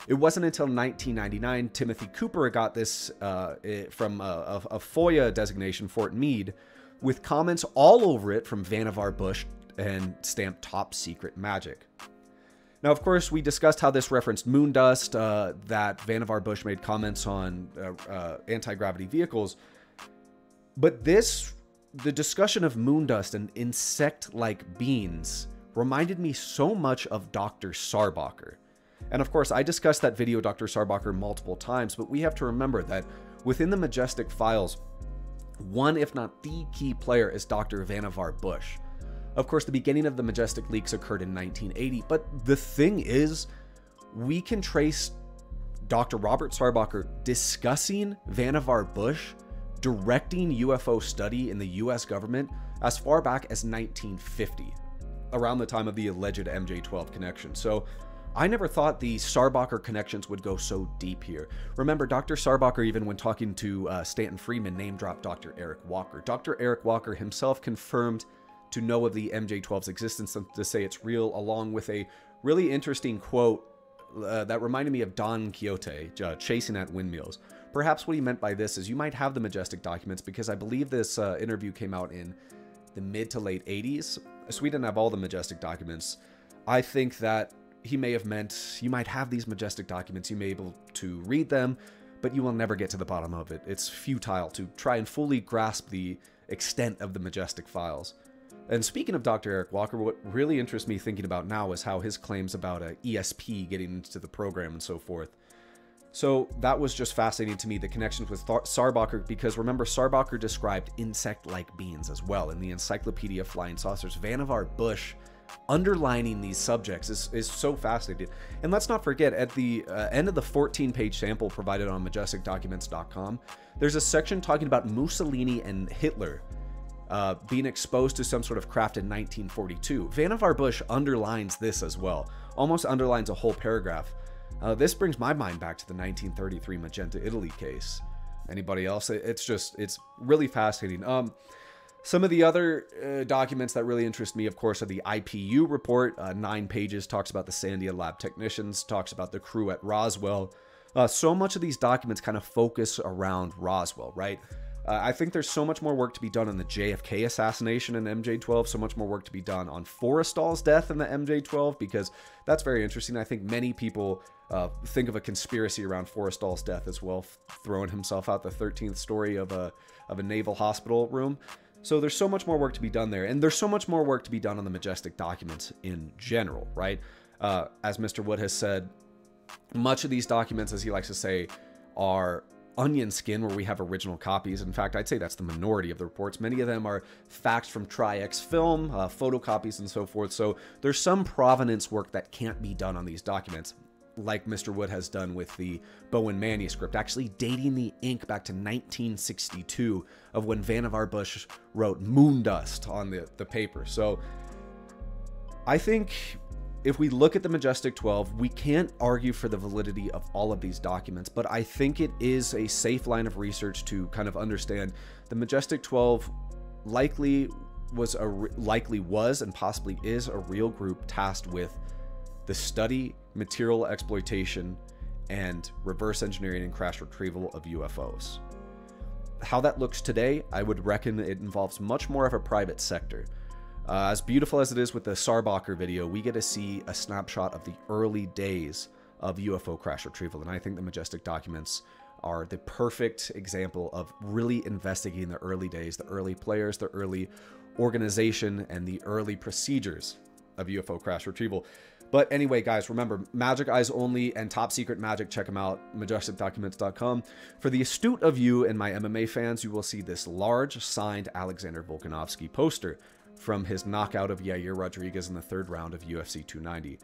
It wasn't until 1999 Timothy Cooper got this from a FOIA designation, Fort Meade, with comments all over it from Vannevar Bush and stamped top secret magic. Now, of course, we discussed how this referenced moon dust, that Vannevar Bush made comments on anti-gravity vehicles. But the discussion of moon dust and insect-like beings reminded me so much of Dr. Sarbacher. And of course, I discussed that video, Dr. Sarbacher, multiple times, but we have to remember that within the Majestic files, one, if not the key player, is Dr. Vannevar Bush. Of course, the beginning of the Majestic leaks occurred in 1980, but the thing is, we can trace Dr. Robert Sarbacher discussing Vannevar Bush directing UFO study in the US government as far back as 1950, around the time of the alleged MJ12 connection. So I never thought the Sarbacher connections would go so deep here. Remember, Dr. Sarbacher, even when talking to Stanton Friedman, name-dropped Dr. Eric Walker. Dr. Eric Walker himself confirmed to know of the MJ12's existence and to say it's real, along with a really interesting quote that reminded me of Don Quixote chasing at windmills. Perhaps what he meant by this is you might have the Majestic documents, because I believe this interview came out in the mid to late 80s. So we didn't have all the Majestic documents. I think that he may have meant you might have these Majestic documents, you may be able to read them, but you will never get to the bottom of it. It's futile to try and fully grasp the extent of the Majestic files. And speaking of Dr. Eric Walker, what really interests me thinking about now is how his claims about a ESP getting into the program and so forth. So that was just fascinating to me, the connections with Sarbacher, because remember, Sarbacher described insect-like beings as well in the Encyclopedia of Flying Saucers. Vannevar Bush underlining these subjects is so fascinating. And let's not forget, at the end of the 14-page sample provided on majesticdocuments.com, there's a section talking about Mussolini and Hitler being exposed to some sort of craft in 1942. Vannevar Bush underlines this as well, almost underlines a whole paragraph. This brings my mind back to the 1933 Magenta, Italy case. Anybody else? It's really fascinating. Some of the other documents that really interest me, of course, are the IPU report. 9 pages, talks about the Sandia lab technicians, talks about the crew at Roswell. So much of these documents kind of focus around Roswell, right? I think there's so much more work to be done on the JFK assassination in MJ12, so much more work to be done on Forrestal's death in the MJ12, because that's very interesting. I think many people think of a conspiracy around Forrestal's death as well, throwing himself out the 13th story of a naval hospital room. So there's so much more work to be done there, and there's so much more work to be done on the Majestic documents in general, right? As Mr. Wood has said, much of these documents, as he likes to say, are onion skin, where we have original copies. In fact, I'd say that's the minority of the reports. Many of them are facts from Tri-X film, photocopies, and so forth. So there's some provenance work that can't be done on these documents, like Mr. Wood has done with the Bowen manuscript, actually dating the ink back to 1962 of when Vannevar Bush wrote moon dust on the paper. So I think if we look at the Majestic-12, we can't argue for the validity of all of these documents, but I think it is a safe line of research to kind of understand the Majestic-12 likely was and possibly is a real group tasked with the study, material exploitation, and reverse engineering and crash retrieval of UFOs. How that looks today, I would reckon it involves much more of a private sector. As beautiful as it is with the Sarbacher video, we get to see a snapshot of the early days of UFO crash retrieval, and I think the Majestic documents are the perfect example of really investigating the early days, the early players, the early organization, and the early procedures of UFO crash retrieval. But anyway, guys, remember, Magic Eyes Only and Top Secret Magic, check them out, Majestic-Documents.com. For the astute of you and my MMA fans, you will see this large signed Alexander Volkanovski poster from his knockout of Yair Rodriguez in the 3rd round of UFC 290.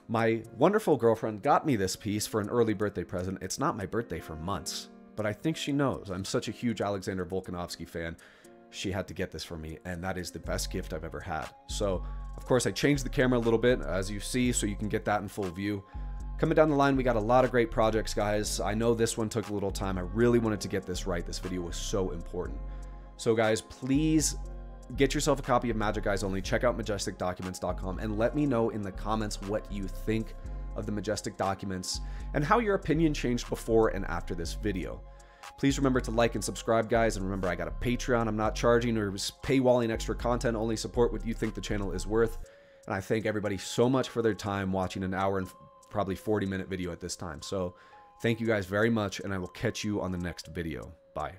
My wonderful girlfriend got me this piece for an early birthday present. It's not my birthday for months, but I think she knows. I'm such a huge Alexander Volkanovski fan. She had to get this for me, and that is the best gift I've ever had. So, of course, I changed the camera a little bit, as you see, so you can get that in full view. Coming down the line, we got a lot of great projects, guys. I know this one took a little time. I really wanted to get this right. This video was so important. So, guys, please get yourself a copy of Magic Eyes Only. Check out Majestic-Documents.com and let me know in the comments what you think of the Majestic Documents and how your opinion changed before and after this video. Please remember to like and subscribe, guys, and remember I got a Patreon. I'm not charging or paywalling extra content, only support what you think the channel is worth. And I thank everybody so much for their time watching an hour and probably 40-minute video at this time. So thank you guys very much, and I will catch you on the next video. Bye.